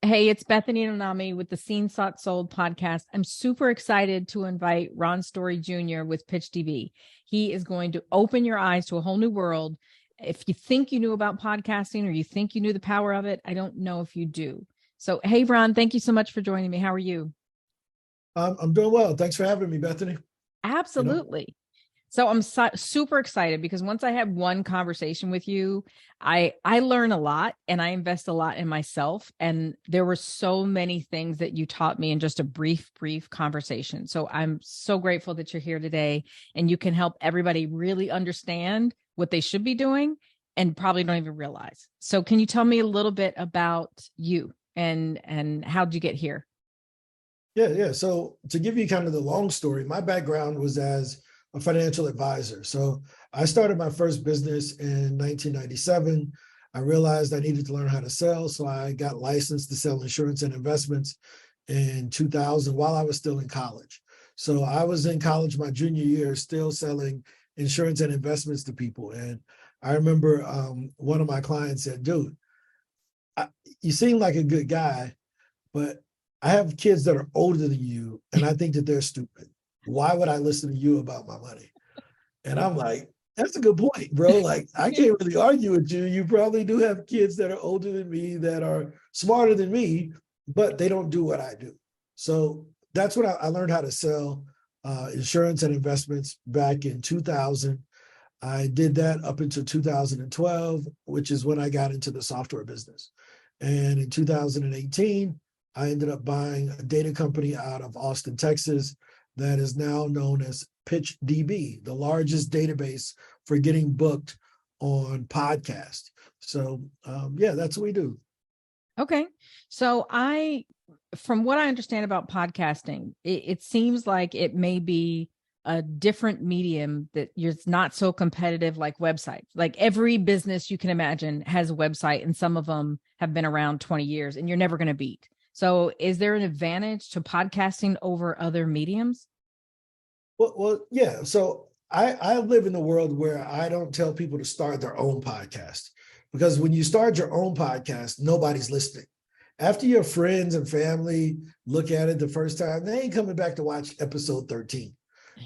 Hey, it's Bethany and Anami with the Seen Sought Sold podcast. I'm super excited to invite Ron Story Jr. with PitchDB. He is going to open your eyes to a whole new world. If you think you knew about podcasting or you think you knew the power of it, I don't know if you do. So, hey, Ron, thank you so much for joining me. How are you? I'm doing well. Thanks for having me, Bethany. You know, Absolutely. So I'm super excited because once I have one conversation with you, I learn a lot and I invest a lot in myself. And there were so many things that you taught me in just a brief conversation. So I'm so grateful that you're here today and you can help everybody really understand what they should be doing and probably don't even realize. So can you tell me a little bit about you and how'd you get here? yeah. So to give you kind of the long story, my background was as a financial advisor. So I started my first business in 1997. I realized I needed to learn how to sell, so I got licensed to sell insurance and investments in 2000 while I was still in college. So I was in college my junior year, still selling insurance and investments to people. And I remember one of my clients said, "Dude, I, you seem like a good guy, but I have kids that are older than you, and I think that they're stupid. Why would I listen to you about my money?" And I'm like, that's a good point, bro. Like, I can't really argue with you. You probably do have kids that are older than me, that are smarter than me, but they don't do what I do. So that's what I learned how to sell insurance and investments back in 2000. I did that up until 2012, which is when I got into the software business. And in 2018, I ended up buying a data company out of Austin, Texas, that is now known as PitchDB, the largest database for getting booked on podcast. So yeah, that's what we do. Okay. So from what I understand about podcasting, it seems like it may be a different medium that it's not so competitive like websites. Like every business you can imagine has a website and some of them have been around 20 years and you're never going to beat. So is there an advantage to podcasting over other mediums? Well, yeah. So I live in a world where I don't tell people to start their own podcast, because when you start your own podcast, nobody's listening. After your friends and family look at it the first time, they ain't coming back to watch episode 13,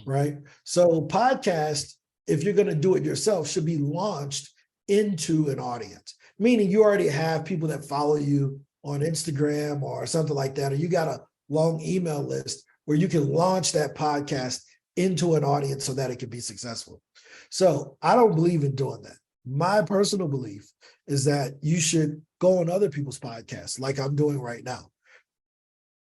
right? So podcast, if you're going to do it yourself, should be launched into an audience, meaning you already have people that follow you on Instagram or something like that, or you got a long email list where you can launch that podcast into an audience so that it can be successful. So I don't believe in doing that. My personal belief is that you should go on other people's podcasts like I'm doing right now.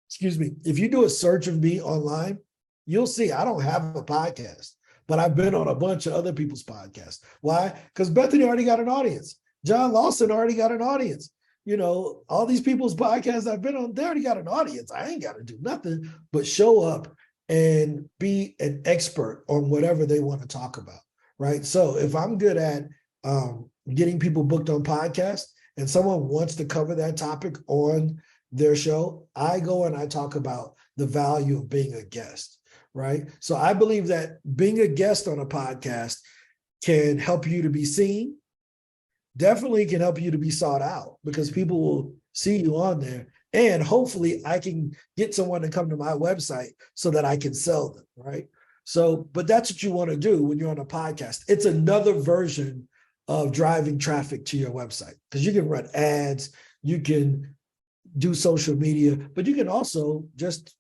Excuse me. If you do a search of me online, you'll see I don't have a podcast, but I've been on a bunch of other people's podcasts. Why? Because Bethany already got an audience. John Lawson already got an audience. You know, all these people's podcasts I've been on, they already got an audience. I ain't got to do nothing but show up and be an expert on whatever they want to talk about, right? So if I'm good at getting people booked on podcasts and someone wants to cover that topic on their show, I go and I talk about the value of being a guest, right? So I believe that being a guest on a podcast can help you to be seen, definitely can help you to be sought out, because people will see you on there. And hopefully I can get someone to come to my website so that I can sell them, right? So, but that's what you want to do when you're on a podcast. It's another version of driving traffic to your website, because you can run ads, you can do social media, but you can also just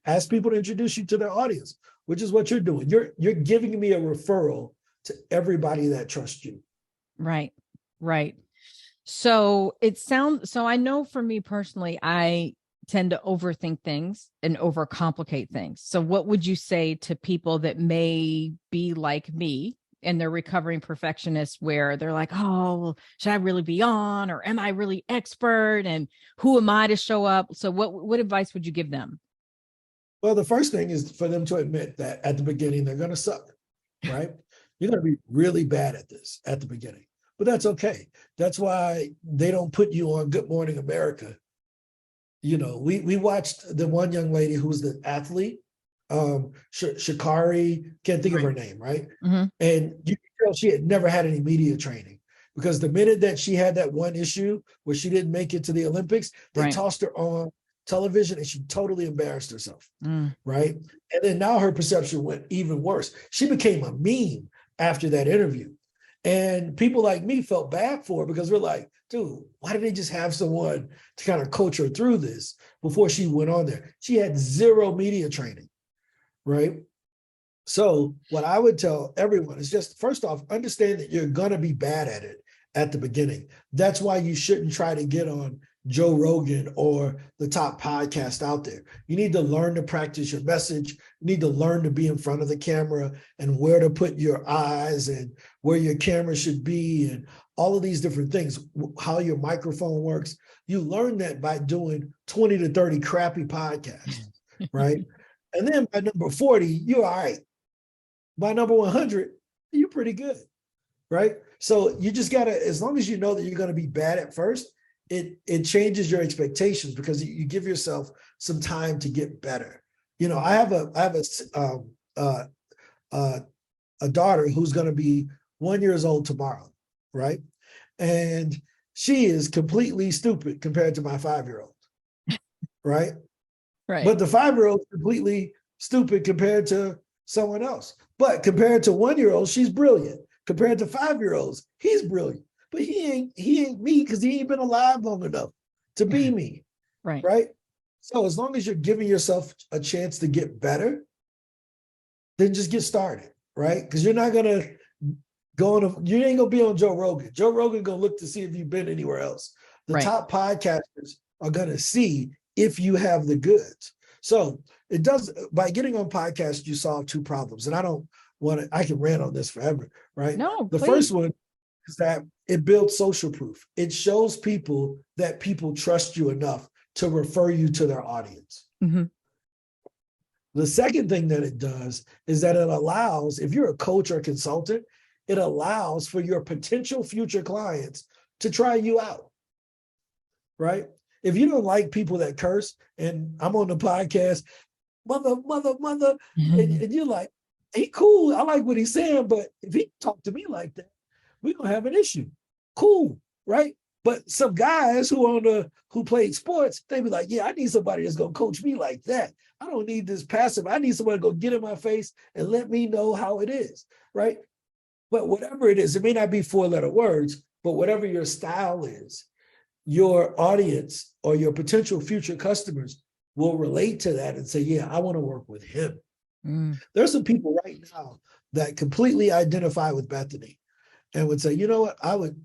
ask people to introduce you to their audience, which is what you're doing. You're giving me a referral to everybody that trusts you. Right. Right. So I know for me personally, I tend to overthink things and overcomplicate things. So what would you say to people that may be like me and they're recovering perfectionists, where they're like, oh, well, should I really be on, or am I really expert? And who am I to show up? So what advice would you give them? Well, the first thing is for them to admit that at the beginning, they're going to suck, right? You're going to be really bad at this at the beginning, but that's okay. That's why they don't put you on Good Morning America. You know, we watched the one young lady who was the athlete, Shakari, can't think of Right. her name, right? Mm-hmm. And you can tell she had never had any media training. because the minute that she had that one issue where she didn't make it to the Olympics, they tossed her on television and she totally embarrassed herself, right? And then now her perception went even worse. She became a meme after that interview. And people like me felt bad for her because we're like, dude, why did they just have someone to kind of coach her through this before she went on there? She had zero media training, right? So what I would tell everyone is just, first off, understand that you're going to be bad at it at the beginning. That's why you shouldn't try to get on Joe Rogan or the top podcast out there. You need to learn to practice your message. You need to learn to be in front of the camera and where to put your eyes and where your camera should be and all of these different things, how your microphone works. You learn that by doing 20 to 30 crappy podcasts, right? And then by number 40, you're all right. By number 100, you're pretty good, right? So you just got to, as long as you know that you're going to be bad at first, it changes your expectations because you give yourself some time to get better. You know, I have a daughter who's going to be 1 year old tomorrow, right? And she is completely stupid compared to my 5-year-old, right? Right. But the 5-year-old is completely stupid compared to someone else. But compared to 1 year old, she's brilliant. Compared to 5-year-olds, he's brilliant. But he ain't me because he ain't been alive long enough to be me. Right. So as long as you're giving yourself a chance to get better, then just get started, right? Because you're not gonna you ain't gonna be on Joe Rogan. Joe Rogan gonna look to see if you've been anywhere else. The top podcasters are gonna see if you have the goods. So it does, by getting on podcasts, you solve two problems. And I can rant on this forever, right? No, the please. First one is that it builds social proof. It shows people that people trust you enough to refer you to their audience. Mm-hmm. The second thing that it does is that it allows, if you're a coach or consultant, it allows for your potential future clients to try you out, right? If you don't like people that curse, and I'm on the podcast, mother, and you're like, he cool, I like what he's saying, but if he talk to me like that, we're gonna have an issue. Cool, right? But some guys who played sports, they be like, yeah, I need somebody that's gonna coach me like that. I don't need this passive. I need somebody to go get in my face and let me know how it is, right? But whatever it is, it may not be 4-letter words, but whatever your style is, your audience or your potential future customers will relate to that and say, yeah, I want to work with him. There's some people right now that completely identify with Bethany and would say, you know what,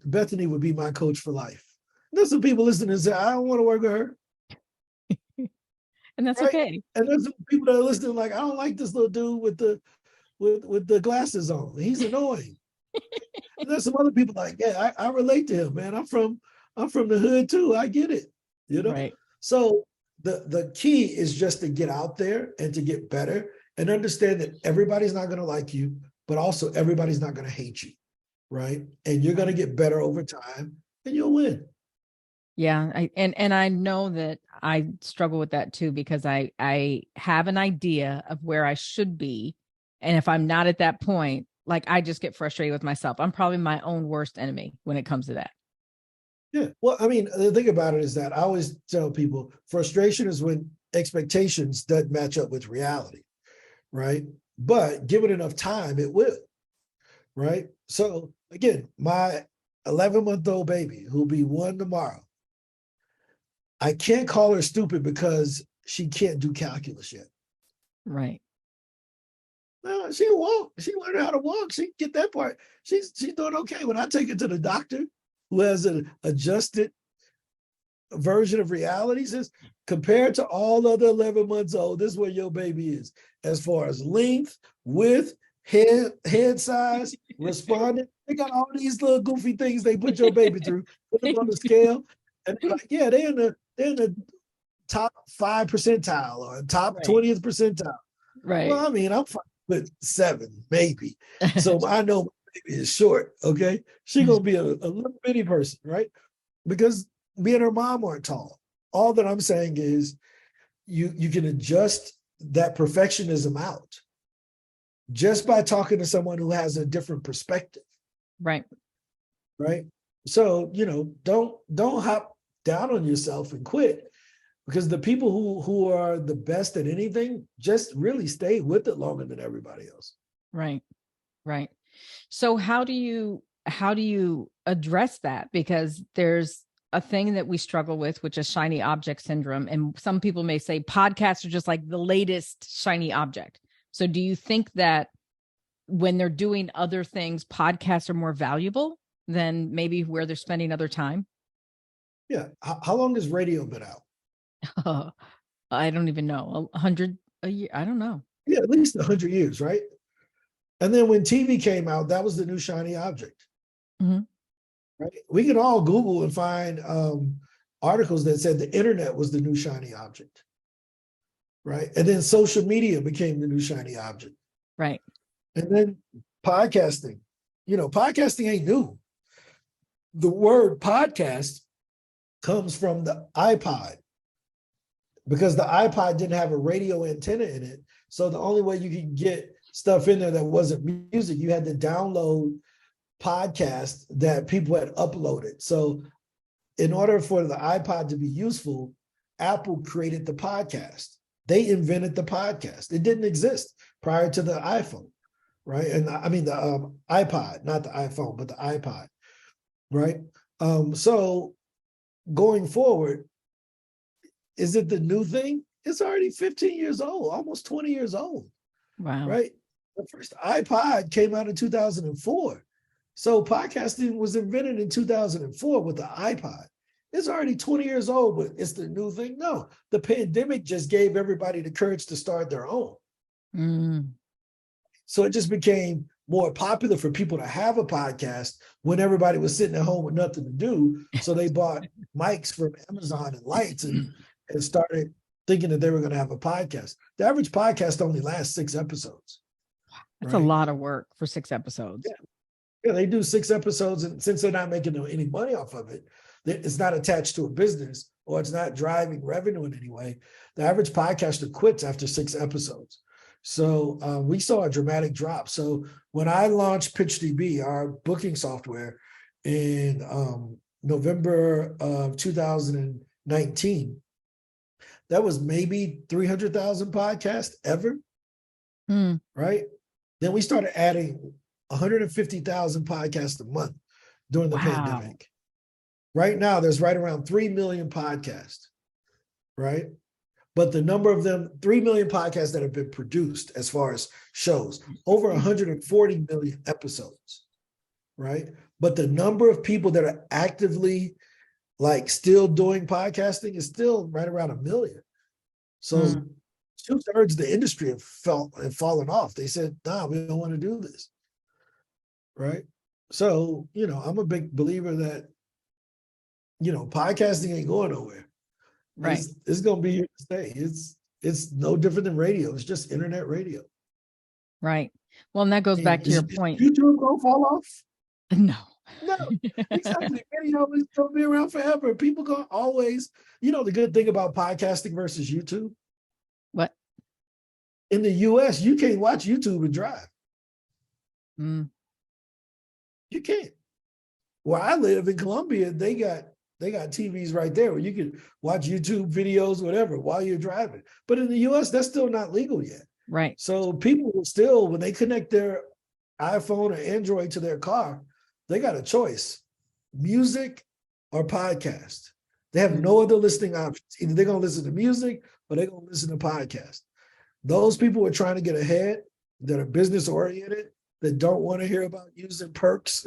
Bethany would be my coach for life. There's some people listening and say, I don't want to work with her. And that's okay. And there's some people that are listening like, I don't like this little dude with the glasses on. He's annoying. And there's some other people like, yeah, I relate to him, man. I'm from the hood too. I get it, you know? Right. So the key is just to get out there and to get better and understand that everybody's not going to like you, but also everybody's not going to hate you, right? And you're going to get better over time and you'll win. Yeah. And I know that I struggle with that too, because I have an idea of where I should be. And if I'm not at that point, like I just get frustrated with myself. I'm probably my own worst enemy when it comes to that. Yeah. Well, I mean, the thing about it is that I always tell people frustration is when expectations doesn't match up with reality, right? But given enough time, it will, right? So again, my 11-month-old baby, who'll be 1 tomorrow, I can't call her stupid because she can't do calculus yet. Right. No, she can walk. She learned how to walk. She can get that part. She's doing okay. When I take her to the doctor, who has an adjusted version of reality, says, compared to all other 11 months old, this is where your baby is. As far as length, width, head size, responding. They got all these little goofy things they put your baby through, put them on the scale. And they're like, yeah, they're in the top 5 percentile or top 20th percentile. Right. Well, I mean, I'm 5'7", maybe. So I know my baby is short, okay? She's going to be a little bitty person, right? Because me and her mom aren't tall. All that I'm saying is you can adjust that perfectionism out just by talking to someone who has a different perspective. Right. Right? So, don't hop down on yourself and quit, because the people who are the best at anything just really stay with it longer than everybody else. Right. Right. So how do you address that? Because there's a thing that we struggle with, which is shiny object syndrome. And some people may say podcasts are just like the latest shiny object. So do you think that when they're doing other things, podcasts are more valuable than maybe where they're spending other time? Yeah. How long has radio been out? I don't even know. 100 a year. I don't know. Yeah, at least 100 years, right? And then when TV came out, that was the new shiny object, Mhm. right? We can all Google and find articles that said the internet was the new shiny object, right? And then social media became the new shiny object. Right. And then podcasting, podcasting ain't new. The word podcast comes from the iPod, because the iPod didn't have a radio antenna in it. So the only way you could get stuff in there that wasn't music, you had to download podcasts that people had uploaded. So in order for the iPod to be useful, Apple created the podcast. They invented the podcast. It didn't exist prior to the iPhone, right? And I mean the iPod, not the iPhone, but the iPod, right? So going forward, is it the new thing? It's already 15 years old, almost 20 years old, Wow. right? The first iPod came out in 2004. So podcasting was invented in 2004 with the iPod. It's already 20 years old, but it's the new thing. No, the pandemic just gave everybody the courage to start their own. Mm. So it just became more popular for people to have a podcast when everybody was sitting at home with nothing to do. So they bought mics from Amazon and lights and started thinking that they were going to have a podcast. The average podcast only lasts 6 episodes. That's a Right? lot of work for 6 episodes. Yeah, they do 6 episodes, and since they're not making any money off of it, it's not attached to a business or it's not driving revenue in any way. The average podcaster quits after 6 episodes. So we saw a dramatic drop. So when I launched PitchDB, our booking software, in November of 2019, that was maybe 300,000 podcasts ever, Mm. right? Then we started adding 150,000 podcasts a month during the Wow. pandemic. Right now, there's right around 3 million podcasts, right? But the number of them, 3 million podcasts that have been produced as far as shows, over 140 million episodes, right? But the number of people that are actively still doing podcasting is still right around 1 million. So Mm. 2/3 of the industry have fallen off. They said, nah, we don't want to do this, right? So, I'm a big believer that, podcasting ain't going nowhere. Right. It's going to be here to stay. It's no different than radio. It's just internet radio. Right. Well, and that goes back to Is your point. YouTube going to fall off? No. No, exactly. Video is going to be around forever. People going to always, the good thing about podcasting versus YouTube, What? in the US, you can't watch YouTube and drive. Mm. You can't. Where I live in Colombia, they got TVs right there where you can watch YouTube videos, whatever, while you're driving. But in the US, that's still not legal yet. Right. So people will still, when they connect their iPhone or Android to their car, they got a choice: music or podcast. They have no other listening options. Either they're going to listen to music or they're going to listen to podcast. Those people are trying to get ahead, that are business oriented, that don't want to hear about using perks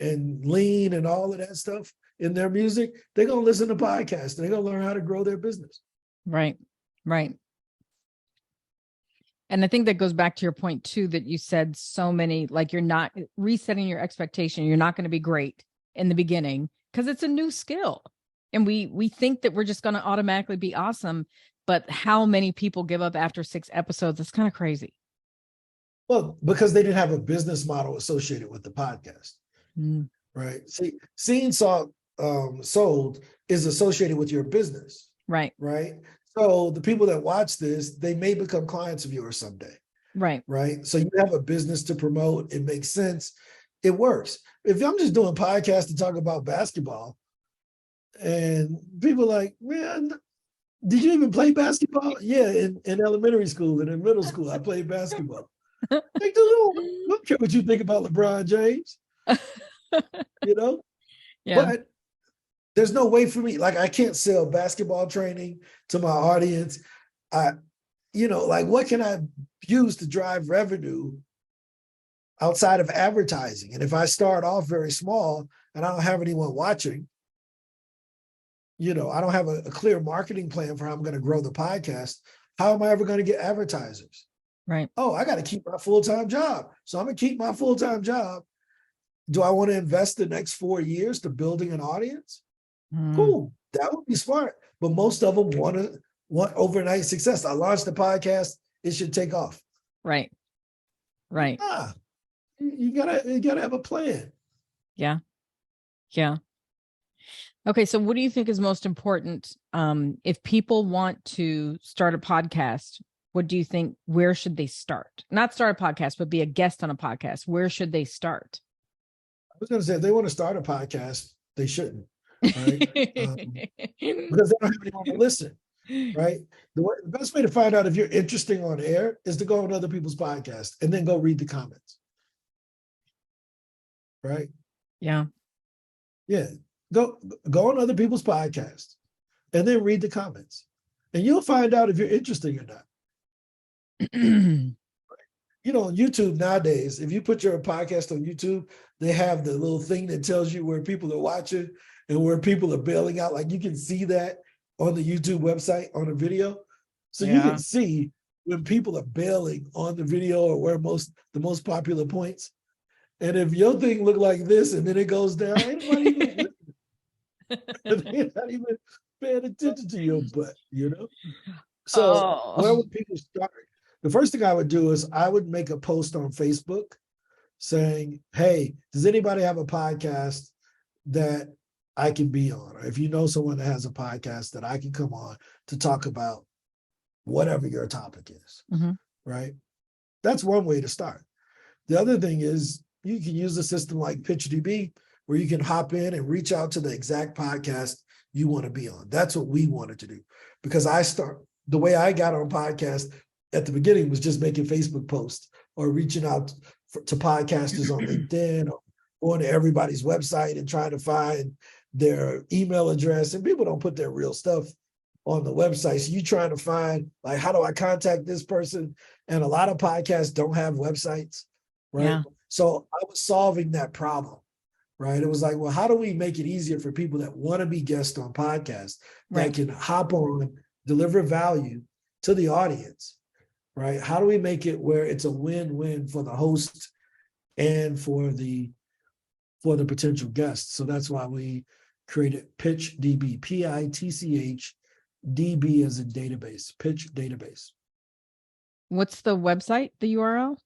and lean and all of that stuff in their music. They're going to listen to podcasts. They're going to learn how to grow their business. Right. Right. And I think that goes back to your point too, that you said so many, like, you're not resetting your expectation. You're not going to be great in the beginning because it's a new skill. And we think that we're just going to automatically be awesome. But how many people give up after 6 episodes? It's kind of crazy. Well, because they didn't have a business model associated with the podcast, Mm. right? See, seen, saw, sold is associated with your business, Right. right? So the people that watch this, they may become clients of yours someday, Right. right? So you have a business to promote. It makes sense. it works. If I'm just doing podcasts to talk about basketball, and people are like, man, did you even play basketball? Yeah, in elementary school and in middle school, I played basketball. Like, dude, I don't care what you think about LeBron James, you know? Yeah. But there's no way for me, like I can't sell basketball training to my audience. Like what can I use to drive revenue outside of advertising? And if I start off very small and I don't have anyone watching, I don't have a clear marketing plan for how I'm going to grow the podcast, how am I ever going to get advertisers? Right. Oh, I got to keep my full-time job. So I'm going to keep my full-time job. Do I want to invest the next 4 years to building an audience? Cool. That would be smart. But most of them want overnight success. I launched the podcast, it should take off. Right. Right. You gotta have a plan. Yeah. Yeah. Okay. So what do you think is most important? If people want to start a podcast, what do you think, where should they start? Not start a podcast, but be a guest on a podcast. Where should they start? I was going to say, if they want to start a podcast, they shouldn't, right? Because they don't have anyone to listen, right? The best way to find out if you're interesting on air is to go on other people's podcasts and then go read the comments, right? Yeah. Yeah. Go on other people's podcasts and then read the comments. And you'll find out if you're interesting or not. On YouTube nowadays, if you put your podcast on YouTube, they have the little thing that tells you where people are watching and where people are bailing out. Like you can see that on the YouTube website on a video. So you can see when people are bailing on the video or where the most popular points. And if your thing look like this and then it goes down, they're not even paying attention to your butt, So where would people start? The first thing I would do is I would make a post on Facebook saying, hey, does anybody have a podcast that I can be on? Or if you know someone that has a podcast that I can come on to talk about whatever your topic is, right? That's one way to start. The other thing is you can use a system like PitchDB where you can hop in and reach out to the exact podcast you want to be on. That's what we wanted to do. Because the way I got on podcast at the beginning was just making Facebook posts or reaching out to podcasters on LinkedIn or going to everybody's website and trying to find their email address. And people don't put their real stuff on the website. So you're trying to find, like, how do I contact this person? And a lot of podcasts don't have websites, right? Yeah. So I was solving that problem, right? It was like, well, how do we make it easier for people that want to be guests on podcasts that can hop on, deliver value to the audience, right? How do we make it where it's a win-win for the host and for the potential guests? So that's why we created PitchDB, PITCH-DB as in database, Pitch database. What's the website, the URL?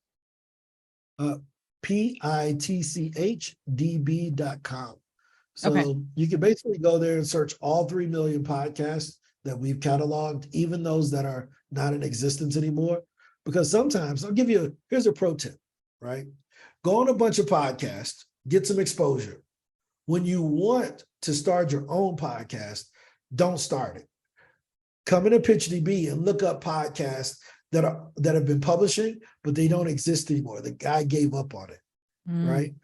PITCHDB.com. So you can basically go there and search all 3 million podcasts that we've cataloged, even those that are not in existence anymore. Because sometimes, here's a pro tip, right? Go on a bunch of podcasts, get some exposure. When you want to start your own podcast, don't start it. Come into PitchDB and look up podcasts that have been publishing, but they don't exist anymore. The guy gave up on it, right?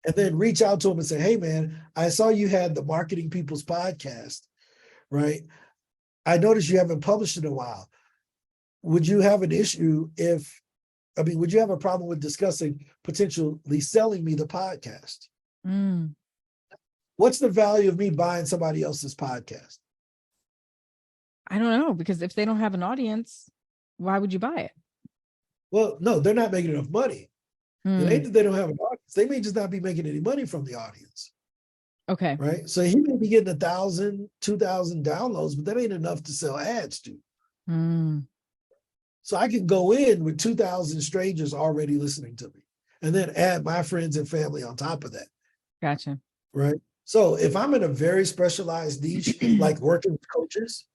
And then reach out to him and say, hey, man, I saw you had the Marketing People's Podcast, right? I noticed you haven't published in a while. Would you have an issue would you have a problem with discussing potentially selling me the podcast? What's the value of me buying somebody else's podcast? I don't know, because if they don't have an audience, why would you buy it? Well, no, they're not making enough money. It ain't that they don't have an audience. They may just not be making any money from the audience. Okay. Right. So he may be getting 1,000, 2,000 downloads, but that ain't enough to sell ads to. So I can go in with 2,000 strangers already listening to me and then add my friends and family on top of that. Gotcha. Right. So if I'm in a very specialized niche, like working with coaches,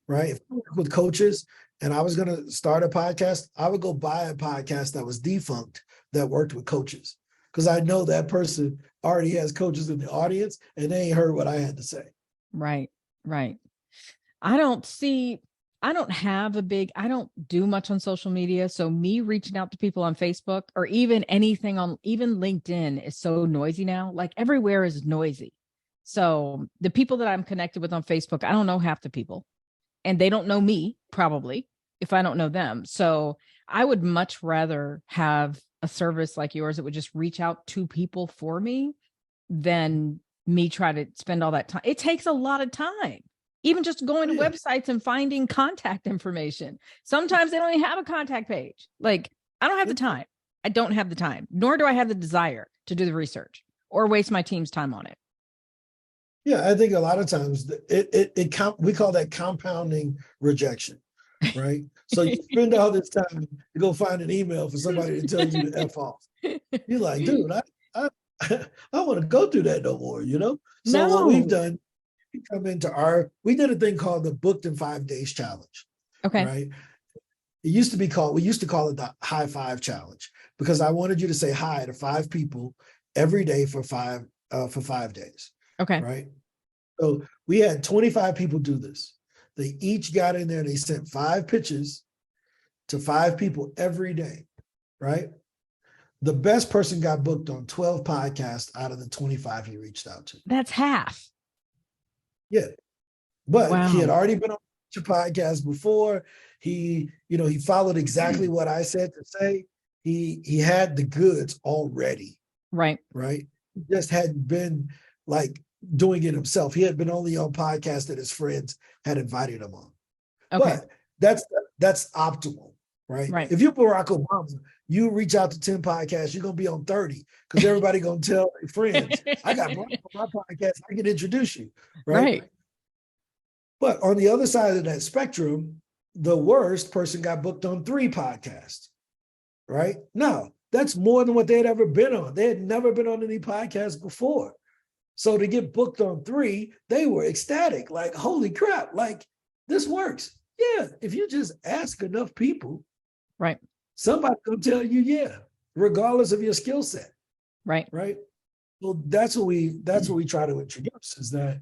right? If I work with coaches and I was going to start a podcast, I would go buy a podcast that was defunct that worked with coaches. because I know that person already has coaches in the audience and they ain't heard what I had to say. Right. Right. I don't do much on social media. So me reaching out to people on Facebook or even anything on even LinkedIn is so noisy now. Like everywhere is noisy. So the people that I'm connected with on Facebook, I don't know half the people and they don't know me probably if I don't know them. So I would much rather have a service like yours that would just reach out to people for me than me try to spend all that time. It takes a lot of time. Even just going to websites and finding contact information. Sometimes they don't even have a contact page. Like, I don't have the time. I don't have the time, nor do I have the desire to do the research or waste my team's time on it. Yeah, I think a lot of times we call that compounding rejection, right? So you spend all this time to go find an email for somebody to tell you to F off. You're like, dude, I don't want to go through that no more, So what we've done, we did a thing called the Booked in 5 Days Challenge. Okay. Right. We used to call it the High Five Challenge because I wanted you to say hi to 5 people every day for 5 days. Okay. Right. So we had 25 people do this. They each got in there, they sent 5 pitches to 5 people every day. Right. The best person got booked on 12 podcasts out of the 25 he reached out to. That's half. Yeah. But wow. He had already been on a podcast before. He followed exactly what I said to say. He had the goods already. Right. Right. He just hadn't been like doing it himself. He had been only on podcasts that his friends had invited him on. Okay. But that's optimal. Right. If you're Barack Obama, you reach out to 10 podcasts, you're going to be on 30 because everybody going to tell their friends, I got Barack on my podcast, I can introduce you. Right. But on the other side of that spectrum, the worst person got booked on 3 podcasts. Right. Now, that's more than what they had ever been on. They had never been on any podcasts before. So to get booked on 3, they were ecstatic, like, holy crap, like this works. Yeah. If you just ask enough people, right, somebody's gonna tell you, yeah, regardless of your skill set. Right. Right. Well, that's what we try to introduce is that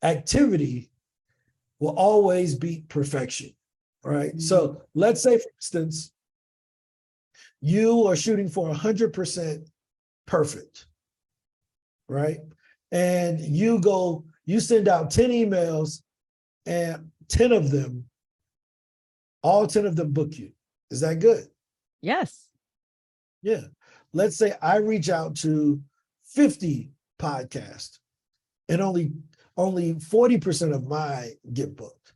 activity will always beat perfection. Right. Mm-hmm. So let's say, for instance, you are shooting for 100% perfect. Right. And you send out 10 emails and all 10 of them book you. Is that good? Yes. Yeah. Let's say I reach out to 50 podcasts and only 40% of mine get booked.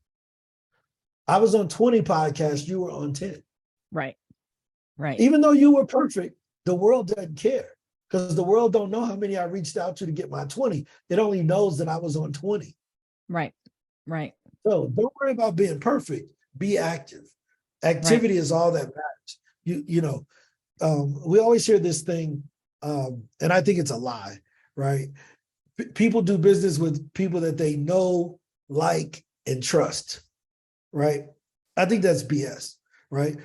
I was on 20 podcasts, you were on 10. Right. Right. Even though you were perfect, the world doesn't care because the world don't know how many I reached out to get my 20. It only knows that I was on 20. Right. Right. So don't worry about being perfect. Be active. Activity is all that matters. We always hear this thing, and I think it's a lie, right? People do business with people that they know, like, and trust, right? I think that's BS, right?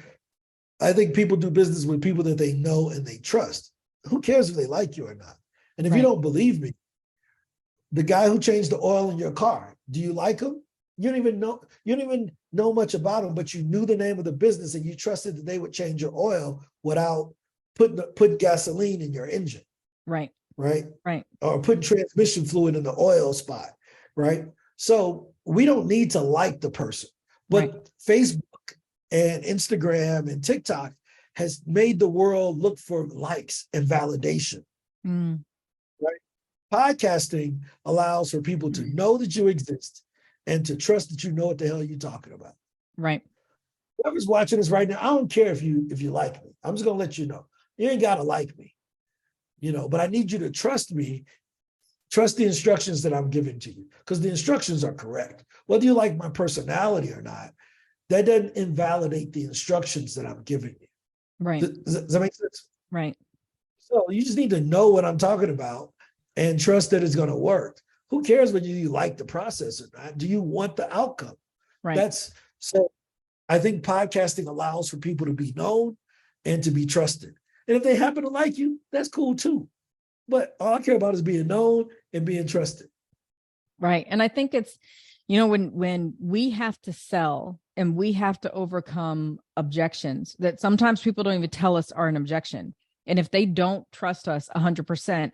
I think people do business with people that they know and they trust. Who cares if they like you or not? And if you don't believe me, the guy who changed the oil in your car, do you like him? You don't even know much about them, but you knew the name of the business and you trusted that they would change your oil without putting gasoline in your engine. Right. Right. Right. Or putting transmission fluid in the oil spot. Right. So we don't need to like the person, but Facebook and Instagram and TikTok has made the world look for likes and validation. Mm. Right. Podcasting allows for people to know that you exist and to trust that you know what the hell you're talking about. Right. Whoever's watching this right now, I don't care if you like me. I'm just gonna let you know. You ain't gotta like me, but I need you to trust me, trust the instructions that I'm giving to you, because the instructions are correct. Whether you like my personality or not, that doesn't invalidate the instructions that I'm giving you. Right. Does that make sense? Right. So you just need to know what I'm talking about and trust that it's gonna work. Who cares whether you like the process or not? Do you want the outcome? Right. So I think podcasting allows for people to be known and to be trusted. And if they happen to like you, that's cool too. But all I care about is being known and being trusted. Right. And I think it's, when we have to sell and we have to overcome objections that sometimes people don't even tell us are an objection. And if they don't trust us 100%,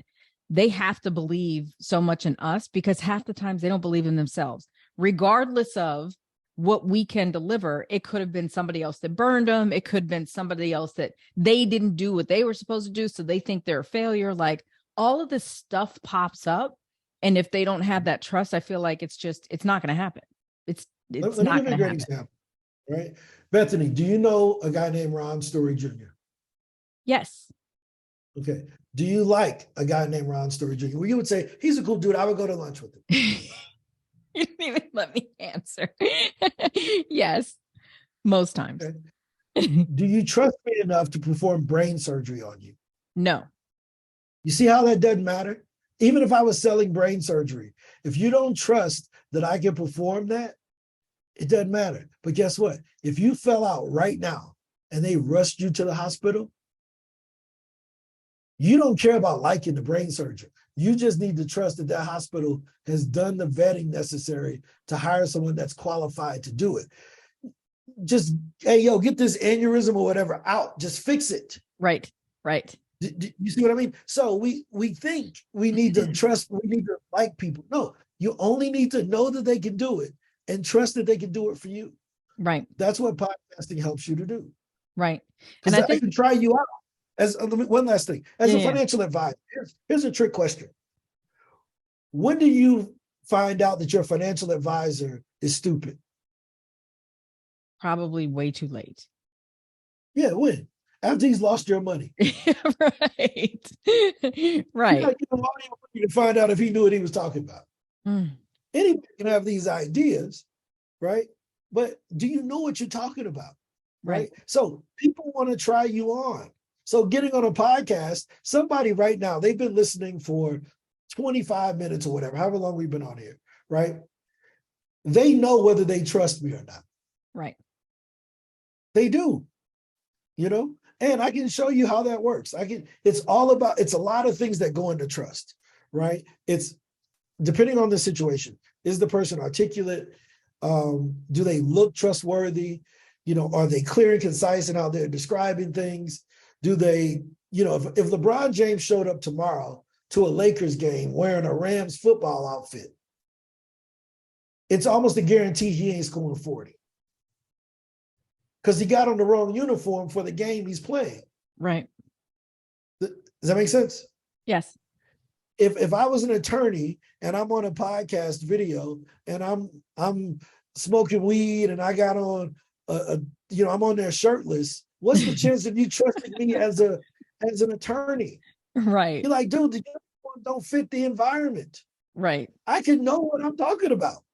they have to believe so much in us, because half the times they don't believe in themselves, regardless of what we can deliver. It could have been somebody else that burned them. It could have been somebody else that they didn't do what they were supposed to do, so they think they're a failure. Like, all of this stuff pops up. And if they don't have that trust, I feel like it's not going to happen. It's Let me not give you a going to great happen. example, right? Bethany, do you know a guy named Ron Story Jr.? Yes. Okay. Do you like a guy named Ron Story Jr.? Well, you would say, he's a cool dude. I would go to lunch with him. You didn't even let me answer. Yes, most times. Okay. Do you trust me enough to perform brain surgery on you? No. You see how that doesn't matter? Even if I was selling brain surgery, if you don't trust that I can perform that, it doesn't matter. But guess what? If you fell out right now and they rushed you to the hospital, you don't care about liking the brain surgeon. You just need to trust that that hospital has done the vetting necessary to hire someone that's qualified to do it. Just, hey, yo, get this aneurysm or whatever out. Just fix it. Right. Right. You see what I mean? So we think we need to trust, we need to like people. No, you only need to know that they can do it and trust that they can do it for you. Right. That's what podcasting helps you to do. Right. Because And I I think can try you out. As one last thing, as a Yeah. financial advisor, here's a trick question. When do you find out that your financial advisor is stupid? probably way too late. Yeah, when? After he's lost your money. Right. You Right. gotta give him all your money to find out if he knew what he was talking about. Mm. Anybody can have these ideas, right? But do you know what you're talking about? Right. So people want to try you on. So getting on a podcast, somebody right now, they've been listening for 25 minutes or whatever, however long we've been on here, right? They know whether they trust me or not. Right. They do, you know? And I can show you how that works. It's a lot of things that go into trust, right? It's depending on the situation. Is the person articulate? Do they look trustworthy? Are they clear and concise in how they're describing things? Do they, if LeBron James showed up tomorrow to a Lakers game wearing a Rams football outfit, it's almost a guarantee he ain't scoring 40. Because he got on the wrong uniform for the game he's playing. Right. Does that make sense? Yes. If I was an attorney and I'm on a podcast video and I'm smoking weed and I got on I'm on there shirtless, what's the chance of you trusting me as an attorney? Right. You're like, dude, the uniform don't fit the environment. Right. I can know what I'm talking about.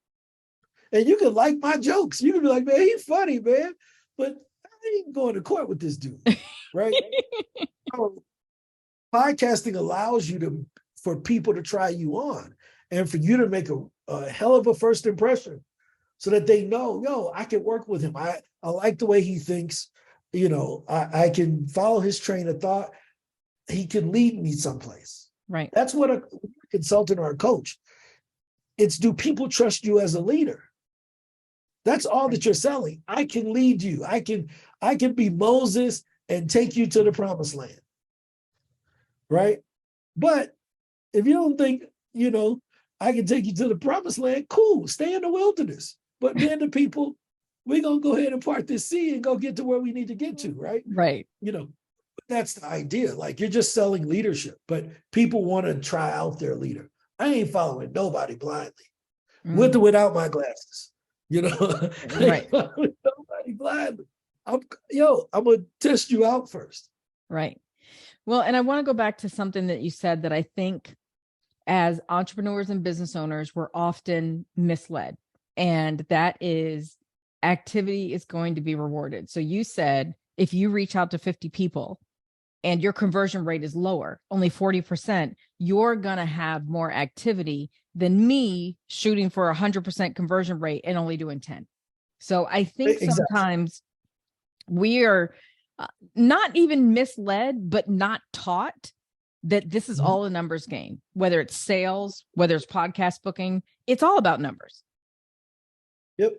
And you can like my jokes. You can be like, man, he's funny, man. But I ain't going to court with this dude, right? So, podcasting allows you for people to try you on and for you to make a hell of a first impression so that they know, yo, I can work with him. I like the way he thinks. I can follow his train of thought. He can lead me someplace. Right. That's what a consultant or a coach. It's, do people trust you as a leader? That's all that you're selling. I can lead you. I can be Moses and take you to the promised land. Right? But if you don't think, I can take you to the promised land, cool, stay in the wilderness. But me and the people, we're going to go ahead and part this sea and go get to where we need to get to, right? Right. That's the idea. Like, you're just selling leadership, but people want to try out their leader. I ain't following nobody blindly, with or without my glasses. Right. Nobody blindly. I'm gonna test you out first. Right. Well, and I want to go back to something that you said that I think as entrepreneurs and business owners, we're often misled. And that is, activity is going to be rewarded. So you said, if you reach out to 50 people and your conversion rate is lower, only 40%, you're going to have more activity than me shooting for 100% conversion rate and only doing 10. So I think sometimes we are not even misled, but not taught that this is Mhm. all a numbers game, whether it's sales, whether it's podcast booking, it's all about numbers. Yep,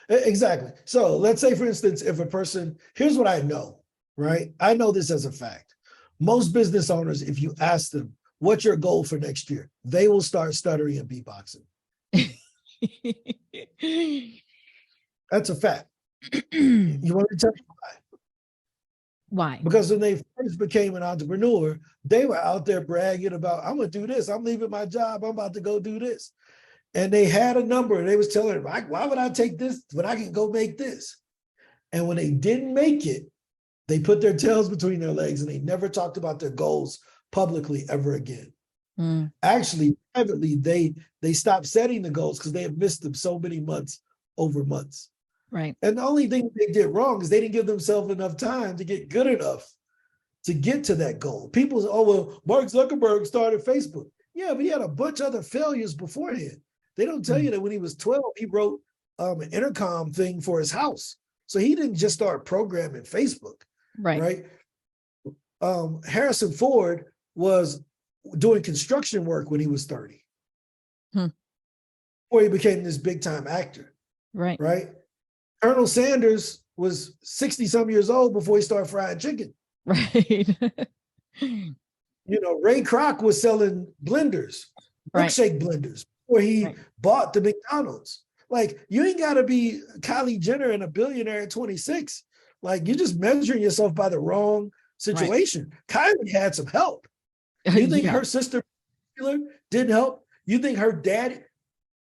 exactly. So let's say, for instance, if a person, here's what I know, right? I know this as a fact. Most business owners, if you ask them, what's your goal for next year? They will start stuttering and beatboxing. That's a fact. You want to tell me why? Why? Because when they first became an entrepreneur, they were out there bragging about, I'm going to do this. I'm leaving my job. I'm about to go do this. And they had a number and they was telling them, why would I take this when I can go make this? And when they didn't make it, they put their tails between their legs and they never talked about their goals publicly ever again. Mm. Actually, privately, they stopped setting the goals because they had missed them so many months over months. Right. And the only thing they did wrong is they didn't give themselves enough time to get good enough to get to that goal. People say, oh, well, Mark Zuckerberg started Facebook. Yeah, but he had a bunch of other failures beforehand. They don't tell you that when he was 12, he wrote an intercom thing for his house. So he didn't just start programming Facebook, right? Harrison Ford was doing construction work when he was 30, before he became this big time actor, right? Colonel Sanders was 60 some years old before he started frying chicken. Right. You know, Ray Kroc was selling blenders, milkshake blenders, before he bought the McDonald's. Like, you ain't got to be Kylie Jenner and a billionaire at 26. Like, you're just measuring yourself by the wrong situation. Kylie had some help. You think her sister didn't help? You think her dad,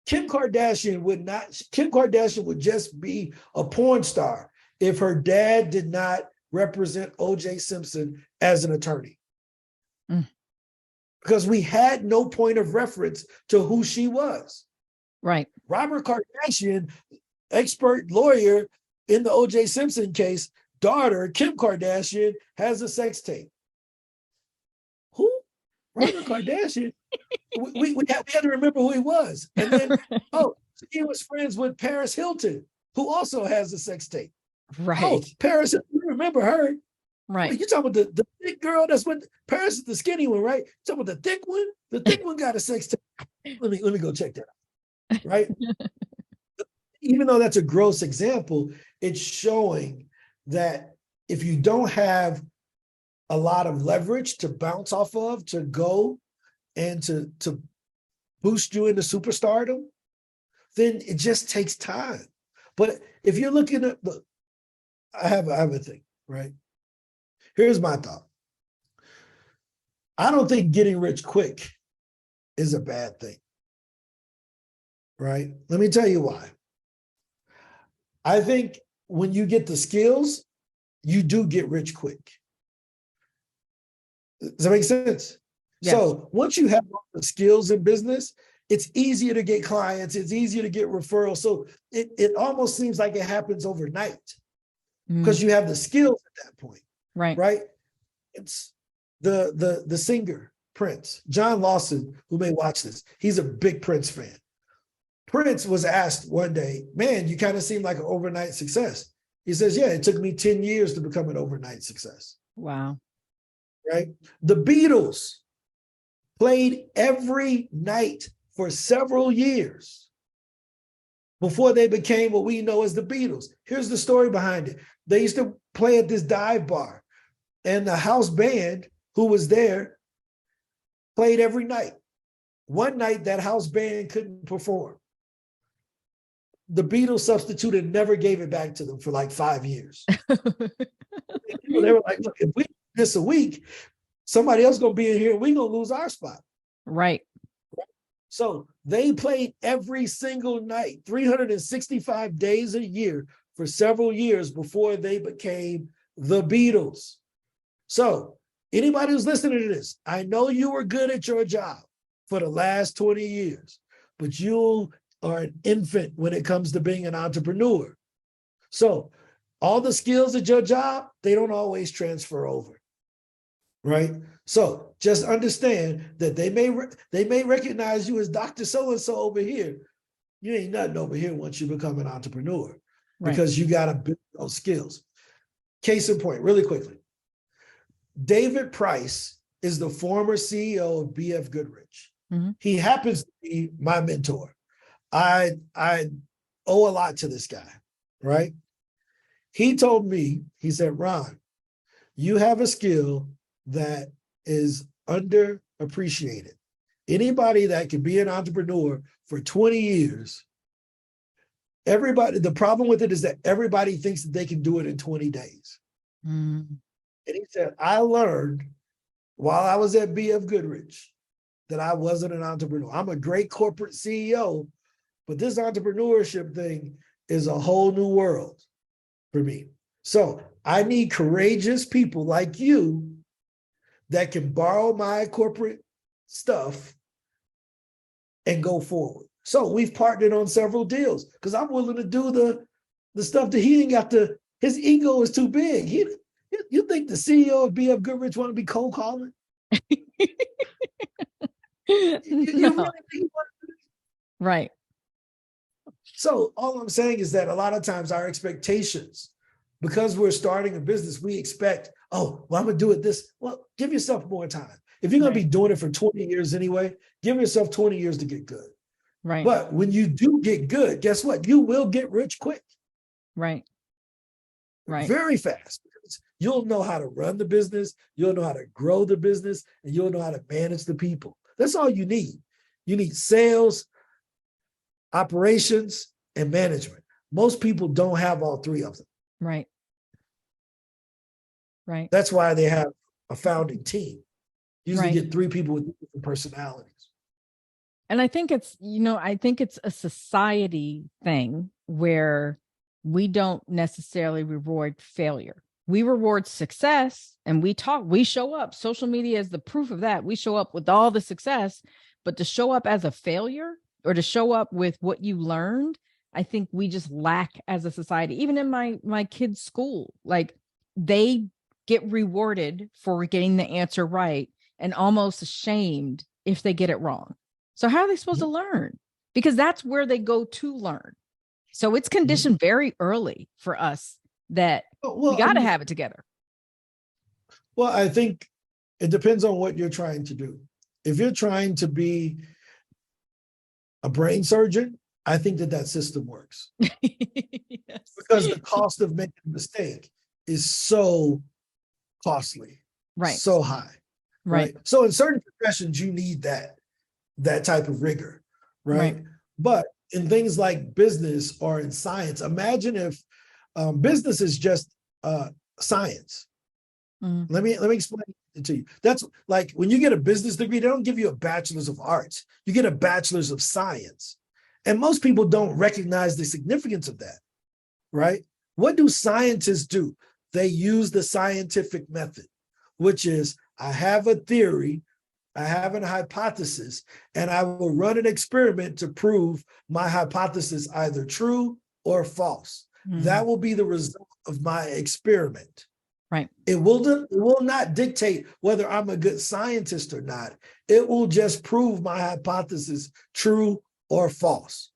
Kim Kardashian would just be a porn star if her dad did not represent O.J. Simpson as an attorney. Because we had no point of reference to who she was. Right. Robert Kardashian, expert lawyer in the O.J. Simpson case, daughter, Kim Kardashian, has a sex tape. Who? Robert Kardashian? We had to remember who he was. And then, he was friends with Paris Hilton, who also has a sex tape. Right. Oh, Paris, you remember her. Right. You talking about the thick girl that's with Paris is the skinny one, right? You talking about the thick one? The thick one got a sex tape. Let me go check that out. Right? Even though that's a gross example, it's showing that if you don't have a lot of leverage to bounce off of, to go and to boost you into superstardom, then it just takes time. But if you're looking at, look, I have a thing, right? Here's my thought. I don't think getting rich quick is a bad thing, right? Let me tell you why. I think when you get the skills, you do get rich quick. Does that make sense? Yes. So once you have all the skills in business, it's easier to get clients. It's easier to get referrals. So it almost seems like it happens overnight because you have the skills at that point. Right. It's the singer, Prince, John Lawson, who may watch this. He's a big Prince fan. Prince was asked one day, man, you kind of seem like an overnight success. He says, yeah, it took me 10 years to become an overnight success. Wow. Right. The Beatles played every night for several years before they became what we know as the Beatles. Here's the story behind it. They used to play at this dive bar, and the house band who was there played every night. One night, that house band couldn't perform. The Beatles substituted and never gave it back to them for like 5 years. They were like, look, if we do this a week, somebody else going to be in here and we're going to lose our spot. Right. So they played every single night, 365 days a year for several years before they became the Beatles. So anybody who's listening to this, I know you were good at your job for the last 20 years, but you are an infant when it comes to being an entrepreneur. So all the skills at your job, they don't always transfer over, right? So just understand that they may recognize you as Dr. So-and-so over here. You ain't nothing over here once you become an entrepreneur, because you got to build those skills. Case in point, really quickly. David Price is the former CEO of BF Goodrich. Mm-hmm. He happens to be my mentor. I owe a lot to this guy, right? He told me, he said, Ron, you have a skill that is underappreciated. Anybody that can be an entrepreneur for 20 years, the problem with it is that everybody thinks that they can do it in 20 days. Mm-hmm. And he said, I learned while I was at BF Goodrich that I wasn't an entrepreneur. I'm a great corporate CEO, but this entrepreneurship thing is a whole new world for me. So I need courageous people like you that can borrow my corporate stuff and go forward. So we've partnered on several deals because I'm willing to do the stuff that he ain't got his ego is too big. You think the CEO of BF Goodrich want to be cold calling? You No. really think Right. So all I'm saying is that a lot of times our expectations, because we're starting a business, we expect, oh, well, I'm going to do it this. Well, give yourself more time. If you're going to be doing it for 20 years anyway, give yourself 20 years to get good. Right. But when you do get good, guess what? You will get rich quick. Right. Right. Very fast. You'll know how to run the business. You'll know how to grow the business, and you'll know how to manage the people. That's all you need. You need sales, operations, and management. Most people don't have all three of them. Right. Right. That's why they have a founding team. Usually Right. get three people with different personalities. And I think it's a society thing where we don't necessarily reward failure. We reward success, and we show up. Social media is the proof of that. We show up with all the success, but to show up as a failure or to show up with what you learned, I think we just lack as a society. Even in my kids' school, like they get rewarded for getting the answer right and almost ashamed if they get it wrong. So how are they supposed to learn? Because that's where they go to learn. So it's conditioned very early for us that we got to have it together. Well, I think it depends on what you're trying to do. If you're trying to be a brain surgeon, I think that system works. Yes. Because the cost of making a mistake is so costly, right? So high, right? So in certain professions, you need that type of rigor, right? But in things like business or in science, imagine if business is just science. Mm-hmm. Let me explain it to you. That's like when you get a business degree, they don't give you a bachelor's of arts. You get a bachelor's of science. And most people don't recognize the significance of that, right? What do scientists do? They use the scientific method, which is I have a theory, I have a hypothesis, and I will run an experiment to prove my hypothesis either true or false. Mm-hmm. That will be the result of my experiment. Right. It will not dictate whether I'm a good scientist or not. It will just prove my hypothesis true or false.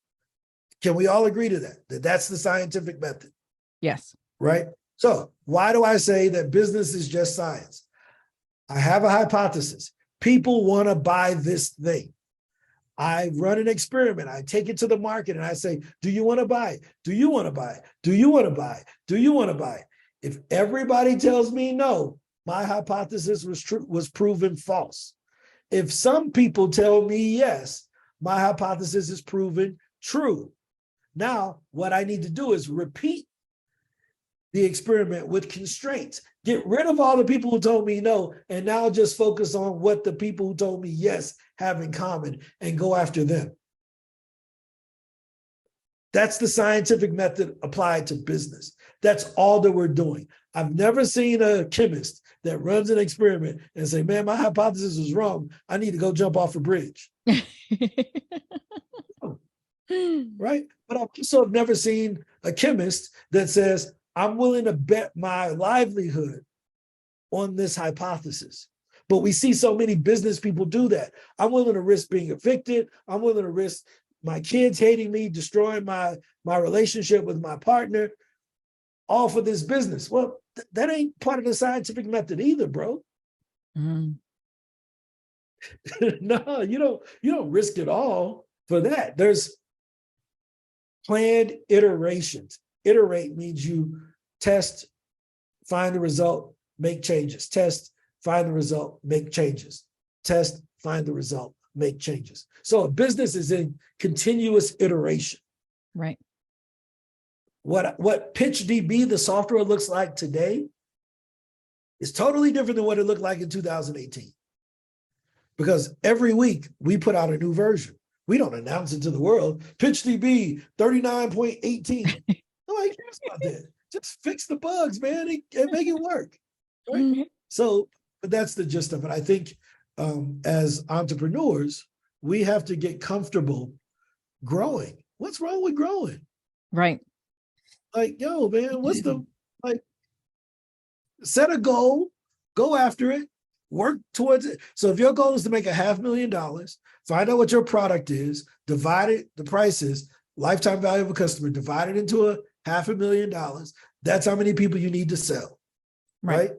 Can we all agree to that? That's the scientific method. Yes. Right? So why do I say that business is just science? I have a hypothesis. People want to buy this thing. I run an experiment. I take it to the market and I say, do you want to buy? Do you want to buy? Do you want to buy? Do you want to buy? If everybody tells me no, my hypothesis was proven false. If some people tell me yes, my hypothesis is proven true. Now, what I need to do is repeat the experiment with constraints. Get rid of all the people who told me no, and now just focus on what the people who told me yes have in common and go after them. That's the scientific method applied to business. That's all that we're doing. I've never seen a chemist that runs an experiment and say, man, my hypothesis was wrong. I need to go jump off a bridge. Right? But I've also never seen a chemist that says, I'm willing to bet my livelihood on this hypothesis. But we see so many business people do that. I'm willing to risk being evicted. I'm willing to risk my kids hating me, destroying my relationship with my partner, all for this business. Well, that ain't part of the scientific method either, bro. Mm. No, you don't risk it all for that. There's planned iterations. Iterate means you test, find the result, make changes. Test, find the result, make changes. Test, find the result, make changes. So a business is in continuous iteration. Right. What PitchDB, the software, looks like today is totally different than what it looked like in 2018. Because every week we put out a new version. We don't announce it to the world. PitchDB 39.18. Nobody cares about that. Just fix the bugs, man, and make it work. Right? Mm-hmm. So, but that's the gist of it. I think as entrepreneurs, we have to get comfortable growing. What's wrong with growing? Right. Like, yo, man, set a goal, go after it, work towards it. So if your goal is to make $500,000, find out what your product is, divide it, the price is, lifetime value of a customer, divide it into $500,000. That's how many people you need to sell, right?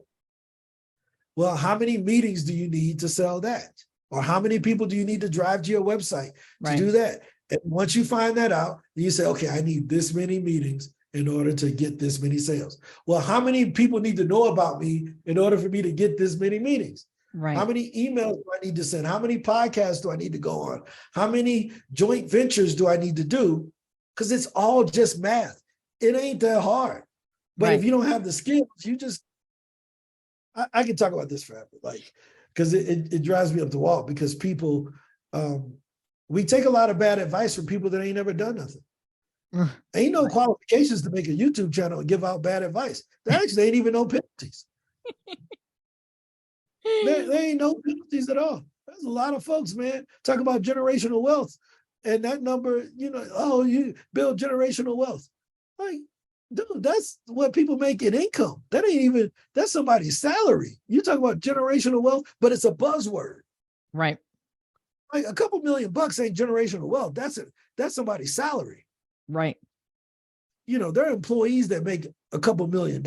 Well, how many meetings do you need to sell that? Or how many people do you need to drive to your website to do that? And once you find that out, you say, okay, I need this many meetings in order to get this many sales. Well, how many people need to know about me in order for me to get this many meetings? Right. How many emails do I need to send? How many podcasts do I need to go on? How many joint ventures do I need to do? Because it's all just math. It ain't that hard. But if you don't have the skills, you just, I can talk about this forever, like, because it drives me up the wall because people, we take a lot of bad advice from people that ain't never done nothing. Ain't no qualifications to make a YouTube channel and give out bad advice. There actually ain't even no penalties. there ain't no penalties at all. There's a lot of folks, man, talk about generational wealth. And that number, you build generational wealth. Like, dude, that's what people make in income. That's somebody's salary. You talk about generational wealth, but it's a buzzword. Right. Like a couple $1 million ain't generational wealth. That's somebody's salary. Right. There are employees that make a couple $1 million.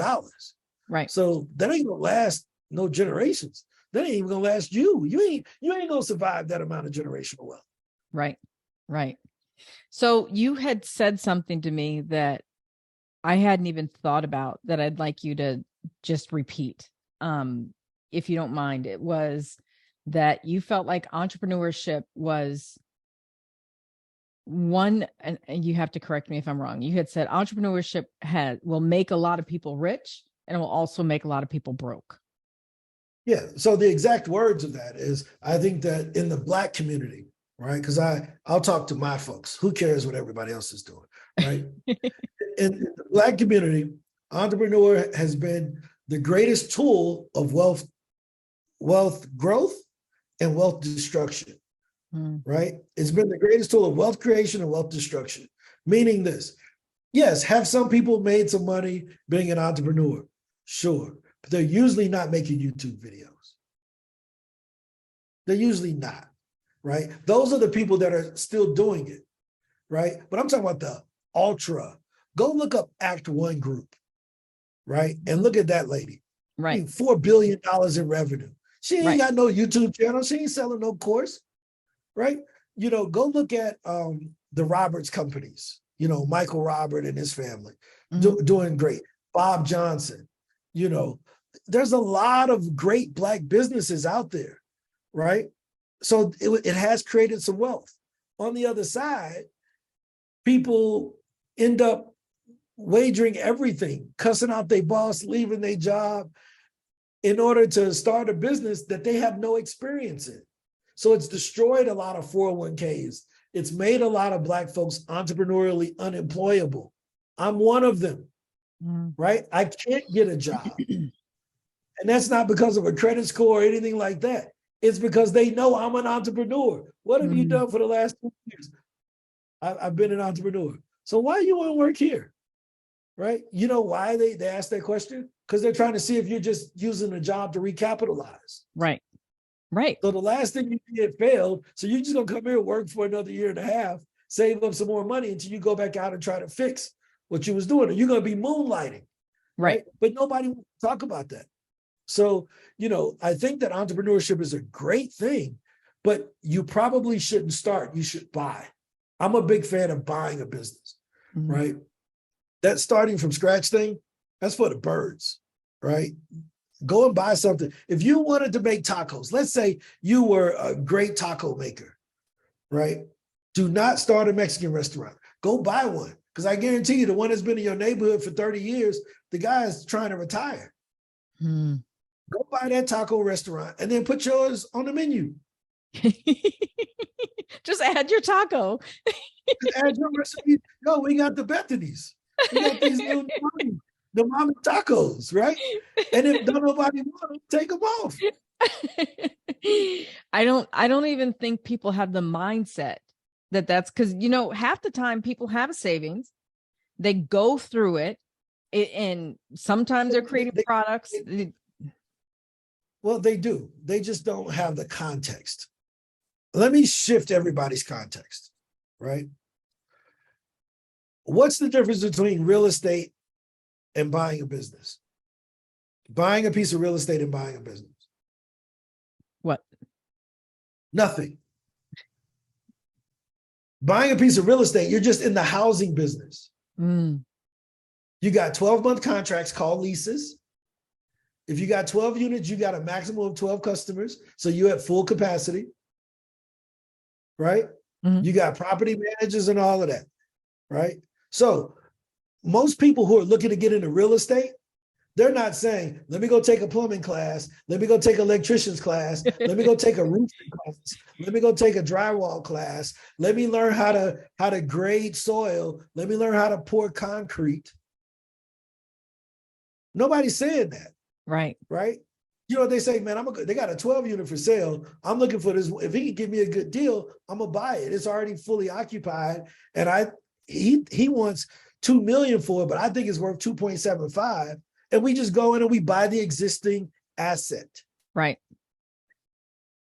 Right. So that ain't gonna last no generations. That ain't even gonna last you. You ain't gonna survive that amount of generational wealth. Right. Right. So you had said something to me that I hadn't even thought about that I'd like you to just repeat. If you don't mind. It was that you felt like entrepreneurship was one, and you have to correct me if I'm wrong. You had said entrepreneurship will make a lot of people rich and it will also make a lot of people broke. Yeah. So the exact words of that is, I think that in the Black community, right? Because I'll talk to my folks. Who cares what everybody else is doing, right? in the Black community, entrepreneur has been the greatest tool of wealth growth and wealth destruction. Right? It's been the greatest tool of wealth creation and wealth destruction. Meaning this, yes, have some people made some money being an entrepreneur? Sure. But they're usually not making YouTube videos. They're usually not, right? Those are the people that are still doing it, right? But I'm talking about the ultra. Go look up Act One Group, right? And look at that lady. Right. I mean, $4 billion in revenue. She ain't got no YouTube channel. She ain't selling no course. Right? Go look at the Roberts companies, Michael Robert and his family doing great. Bob Johnson, there's a lot of great Black businesses out there, right? So it has created some wealth. On the other side, people end up wagering everything, cussing out their boss, leaving their job in order to start a business that they have no experience in. So it's destroyed a lot of 401ks. It's made a lot of Black folks entrepreneurially unemployable. I'm one of them, right? I can't get a job. And that's not because of a credit score or anything like that. It's because they know I'm an entrepreneur. What have you done for the last 2 years? I've been an entrepreneur. So why you want to work here, right? You know why they ask that question? Because they're trying to see if you're just using a job to recapitalize. Right. Right. So the last thing you did failed. So you're just going to come here and work for another year and a half, save up some more money until you go back out and try to fix what you was doing. And you're going to be moonlighting. Right. But nobody wants to talk about that. So, I think that entrepreneurship is a great thing, but you probably shouldn't start. You should buy. I'm a big fan of buying a business, right? That starting from scratch thing, that's for the birds, right? Go and buy something. If you wanted to make tacos, let's say you were a great taco maker, right? Do not start a Mexican restaurant. Go buy one. Because I guarantee you, the one that's been in your neighborhood for 30 years, the guy is trying to retire. Go buy that taco restaurant and then put yours on the menu. Just add your taco. Add your recipe. No, we got the Bethany's. We got these little the mama tacos, right? And if nobody want them, take them off. I don't even think people have the mindset that's because, half the time people have a savings, they go through it, and sometimes they're creating products. Well, they do. They just don't have the context. Let me shift everybody's context, right? What's the difference between real estate and buying a business? Buying a piece of real estate and buying a business. What? Nothing. Buying a piece of real estate, you're just in the housing business. You got 12-month contracts called leases. If you got 12 units, you got a maximum of 12 customers. So you're at full capacity, right? You got property managers and all of that, right? So most people who are looking to get into real estate, they're not saying, let me go take a plumbing class. Let me go take an electrician's class. Let me go take a roofing class. Let me go take a drywall class. Let me learn how to grade soil. Let me learn how to pour concrete. Nobody's saying that. Right. Right. They say, man, they got a 12 unit for sale. I'm looking for this. If he can give me a good deal, I'm gonna buy it. It's already fully occupied. And he wants $2 million for it, but I think it's worth 2.75. And we just go in and we buy the existing asset. Right.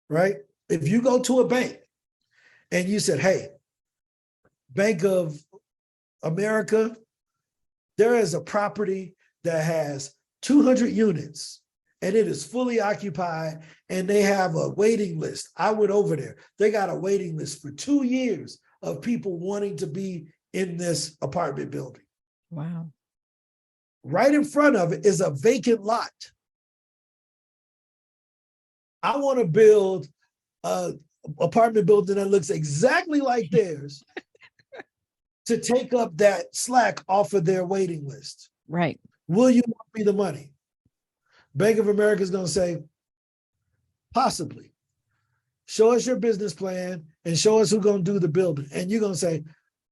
Right. If you go to a bank and you said, hey, Bank of America, there is a property that has 200 units and it is fully occupied and they have a waiting list. I went over there. They got a waiting list for 2 years of people wanting to be in this apartment building. Wow. Right in front of it is a vacant lot. I want to build an apartment building that looks exactly like theirs to take up that slack off of their waiting list. Right. Will you want me the money? Bank of America is going to say, possibly. Show us your business plan and show us who's going to do the building. And you're going to say,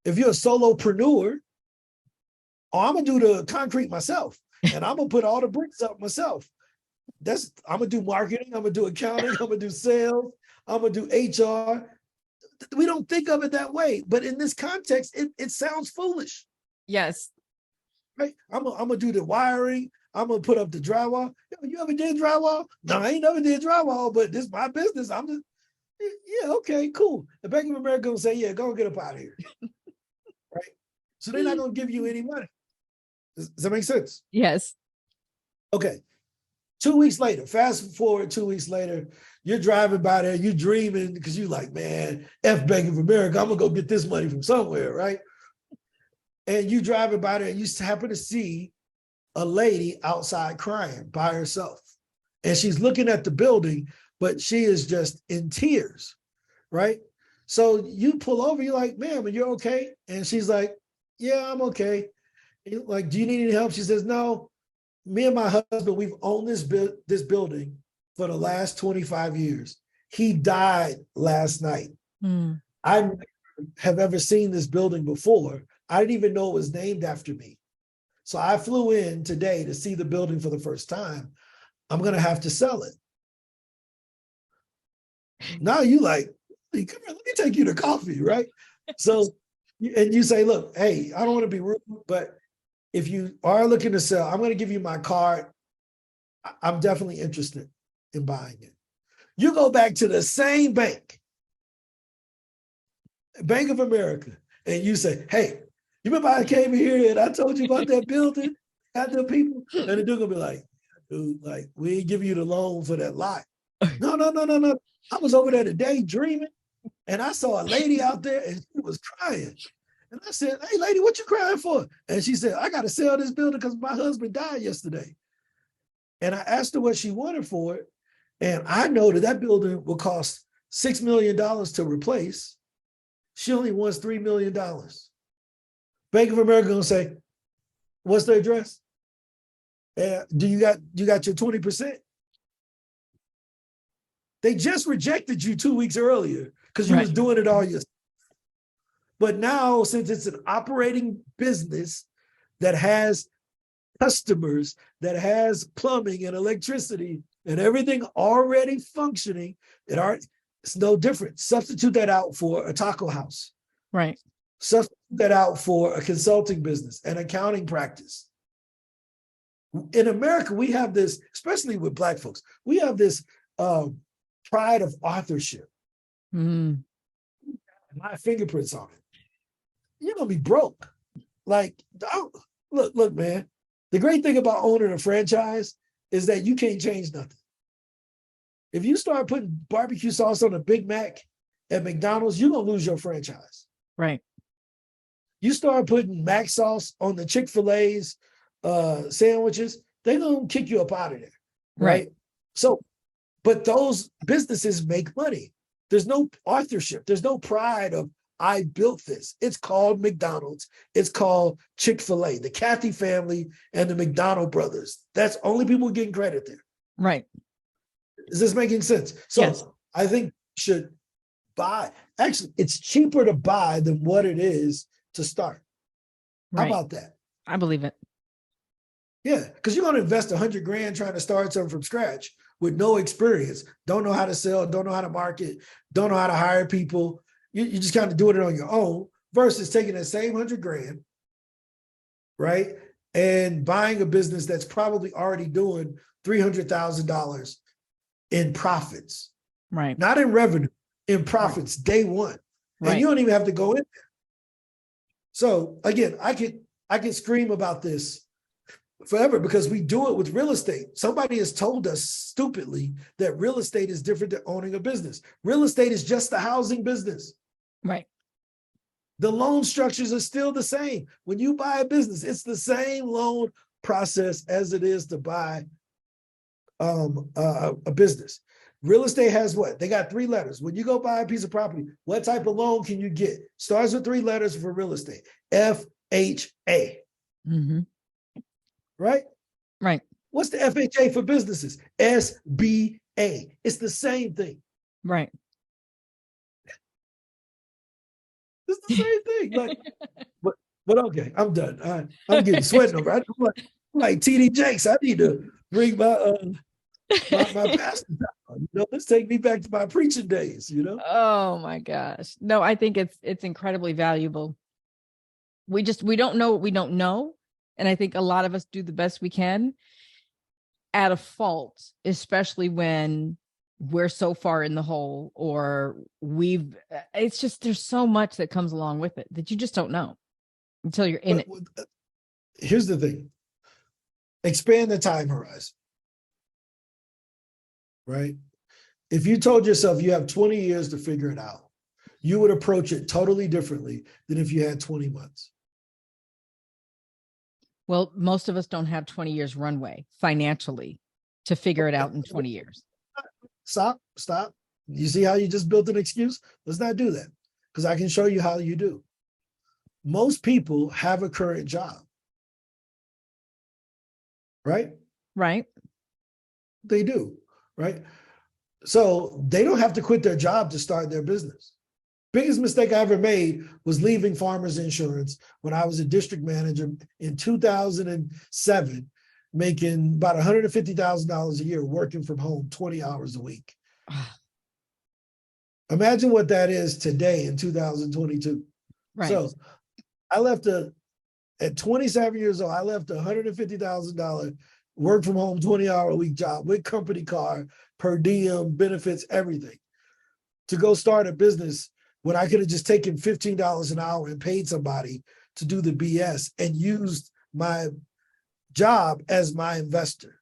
if you're a solopreneur, I'm going to do the concrete myself. And I'm going to put all the bricks up myself. I'm going to do marketing. I'm going to do accounting. I'm going to do sales. I'm going to do HR. We don't think of it that way. But in this context, it sounds foolish. Yes. Right? I'm going to do the wiring. I'm going to put up the drywall. You ever did drywall? No, I ain't never did drywall, but this is my business. I'm just, yeah, okay, cool. The Bank of America will say, yeah, go get up out of here. Right? So they're not going to give you any money. Does that make sense? Yes. Okay. 2 weeks later, fast forward 2 weeks later, you're driving by there, you're dreaming because you're like, man, F Bank of America, I'm going to go get this money from somewhere, right? And you driving by there and you happen to see a lady outside crying by herself. And she's looking at the building, but she is just in tears, right? So you pull over, you're like, ma'am, are you okay? And she's like, yeah, I'm okay. You're like, do you need any help? She says, no, me and my husband, we've owned this building for the last 25 years. He died last night. I never have ever seen this building before. I didn't even know it was named after me. So I flew in today to see the building for the first time. I'm going to have to sell it. Now you like, hey, come here, let me take you to coffee, right? So, and you say, look, hey, I don't want to be rude, but if you are looking to sell, I'm going to give you my card. I'm definitely interested in buying it. You go back to the same bank, Bank of America, and you say, hey, you remember I came here and I told you about that building? Got the people, and the dude gonna be like, dude, like, we ain't give you the loan for that lot. No, no, no, no, no. I was over there today dreaming, and I saw a lady out there, and she was crying. And I said, hey, lady, what you crying for? And she said, I got to sell this building because my husband died yesterday. And I asked her what she wanted for it. And I know that building will cost $6 million to replace. She only wants $3 million. Bank of America gonna say, what's the address? Do you got your 20%? They just rejected you 2 weeks earlier because you was doing it all yourself. But now, since it's an operating business that has customers, that has plumbing and electricity and everything already functioning, it's no different. Substitute that out for a taco house. Right. Substitute that out for a consulting business, an accounting practice. In America, we have this, especially with Black folks, we have this pride of authorship. My fingerprints on it. You're gonna be broke. Like, look, man. The great thing about owning a franchise is that you can't change nothing. If you start putting barbecue sauce on a Big Mac at McDonald's, you're gonna lose your franchise. Right. You start putting Mac sauce on the Chick-fil-A's sandwiches, they're gonna kick you up out of there. Right. So, but those businesses make money. There's no authorship. There's no pride of, I built this. It's called McDonald's. It's called Chick-fil-A, the Cathy family and the McDonald brothers. That's only people getting credit there. Right. Is this making sense? So yes. I think you should buy. Actually, it's cheaper to buy than what it is to start. How about that? I believe it. Yeah, because you're going to invest $100,000 trying to start something from scratch with no experience, don't know how to sell, don't know how to market, don't know how to hire people. You just kind of doing it on your own versus taking that same $100,000, right? And buying a business that's probably already doing $300,000 in profits. Right. Not in revenue, in profits day one. And you don't even have to go in there. So again, I could scream about this forever because we do it with real estate. Somebody has told us stupidly that real estate is different than owning a business. Real estate is just the housing business. Right. The loan structures are still the same. When you buy a business, it's the same loan process as it is to buy a business. Real estate has what? They got 3 letters. When you go buy a piece of property, what type of loan can you get? Starts with 3 letters for real estate. FHA. Mm-hmm. Right? Right. What's the FHA for businesses? SBA. It's the same thing. Right. It's the same thing. Like, but okay, I'm done. I'm getting sweating over. I'm like TD Jakes. I need to bring my pastor down. Let's take me back to my preaching days. Oh my gosh. No, I think it's incredibly valuable. We don't know what we don't know. And I think a lot of us do the best we can at a fault, especially when we're so far in the hole or it's just, there's so much that comes along with it that you just don't know until you're in it. Here's the thing. Expand the time horizon, right? If you told yourself you have 20 years to figure it out, you would approach it totally differently than if you had 20 months. Well, most of us don't have 20 years runway financially to figure it out in 20 years. Stop. You see how you just built an excuse? Let's not do that because I can show you how you do. Most people have a current job, right? Right. They do, right? So they don't have to quit their job to start their business. Biggest mistake I ever made was leaving Farmers Insurance when I was a district manager in 2007, making about $150,000 a year working from home 20 hours a week. Imagine what that is today in 2022. Right. So I left at 27 years old, I left a $150,000 work from home 20-hour a week job with company car, per diem, benefits, everything, to go start a business when I could have just taken $15 an hour and paid somebody to do the BS and used my job as my investor.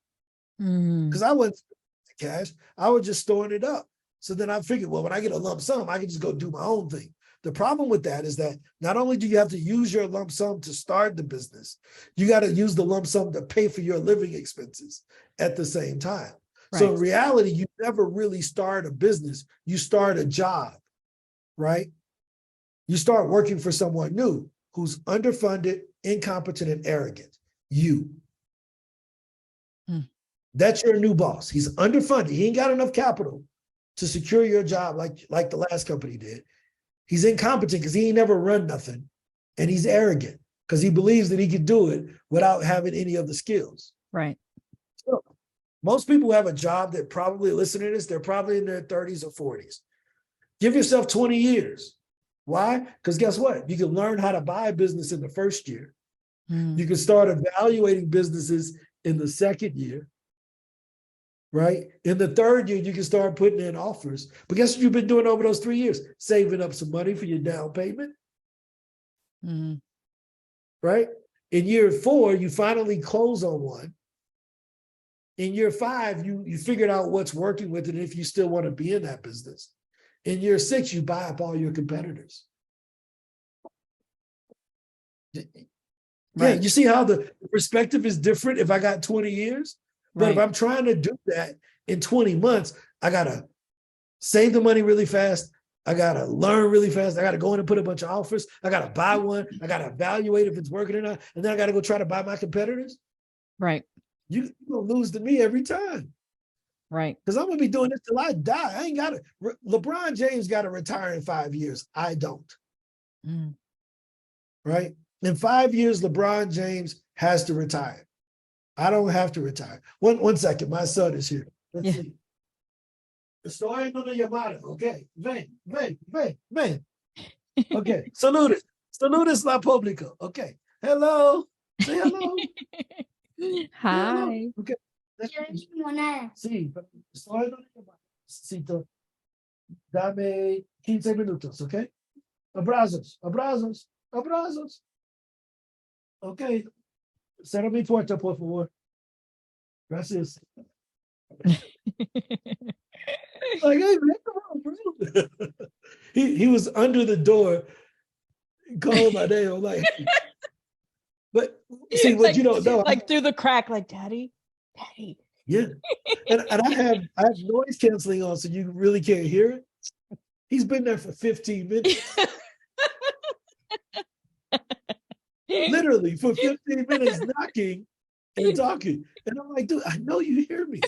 Mm. Because I wasn't cash, I was just storing it up. So then I figured, well, when I get a lump sum, I can just go do my own thing. The problem with that is that not only do you have to use your lump sum to start the business, you got to use the lump sum to pay for your living expenses at the same time. Right. So in reality, you never really start a business. You start a job, right? You start working for someone new who's underfunded, incompetent, and arrogant. You. That's your new boss. He's underfunded. He ain't got enough capital to secure your job like the last company did. He's incompetent because he ain't never run nothing. And he's arrogant because he believes that he can do it without having any of the skills. Right. So most people who have a job that probably listen to this, they're probably in their 30s or 40s. Give yourself 20 years. Why? Because guess what? You can learn how to buy a business in the first year. You can start evaluating businesses in the second year. Right? In the third year, you can start putting in offers. But guess what you've been doing over those 3 years? Saving up some money for your down payment. Right? In year 4, you finally close on one. In year 5, you figured out what's working with it and if you still want to be in that business. In year 6, you buy up all your competitors. Yeah, you see how the perspective is different if I got 20 years? But if I'm trying to do that in 20 months, I got to save the money really fast. I got to learn really fast. I got to go in and put a bunch of offers. I got to buy one. I got to evaluate if it's working or not. And then I got to go try to buy my competitors. Right. You're going to lose to me every time. Right. Because I'm going to be doing this till I die. I ain't got to. LeBron James got to retire in 5 years. I don't. Right? In 5 years, LeBron James has to retire. I don't have to retire. One second, my son is here. Let's see. Estoy en una llamada. Okay. Ven. Okay. Saludes la público. Okay. Hello. Say hello. Hi. Hello. Okay. Sí, estoy en una llamada. Necesito. Dame 15 minutos, okay? Abrazos. Okay. Cierra mi puerta, por favor. Gracias. Like, hey, man, come on, bro. he was under the door calling my name. I'm like, but see, what you don't know. Like through the crack, like, Daddy. Yeah. And I have noise canceling on, so you really can't hear it. He's been there for 15 minutes. Literally for 15 minutes knocking and talking. And I'm like, dude, I know you hear me.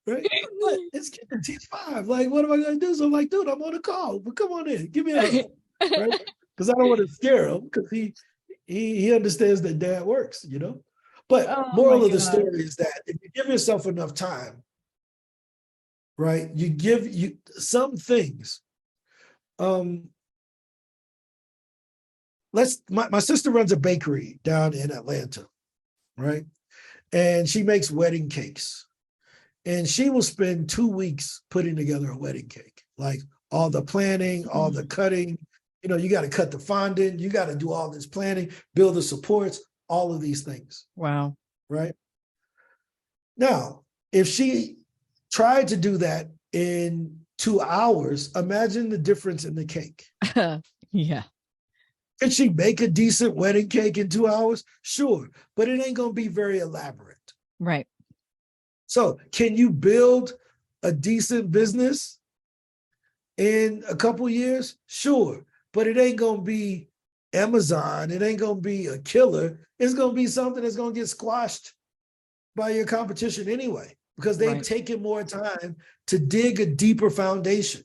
Right? But it's getting T5. Like, what am I going to do? So I'm like, dude, I'm on a call, but come on in. Give me a hug. Right? Because I don't want to scare him because he understands that dad works, you know? But moral of the story is that if you give yourself enough time, right, you give you some things. My sister runs a bakery down in Atlanta, right? And she makes wedding cakes. And she will spend 2 weeks putting together a wedding cake, like all the planning, all the cutting. You know, you got to cut the fondant, you got to do all this planning, build the supports, all of these things. Wow. Right? Now, if she tried to do that in 2 hours, imagine the difference in the cake. Yeah. Can she make a decent wedding cake in 2 hours? Sure, but it ain't going to be very elaborate. Right. So can you build a decent business in a couple years? Sure, but it ain't going to be Amazon. It ain't going to be a killer. It's going to be something that's going to get squashed by your competition anyway, because they've taken more time to dig a deeper foundation.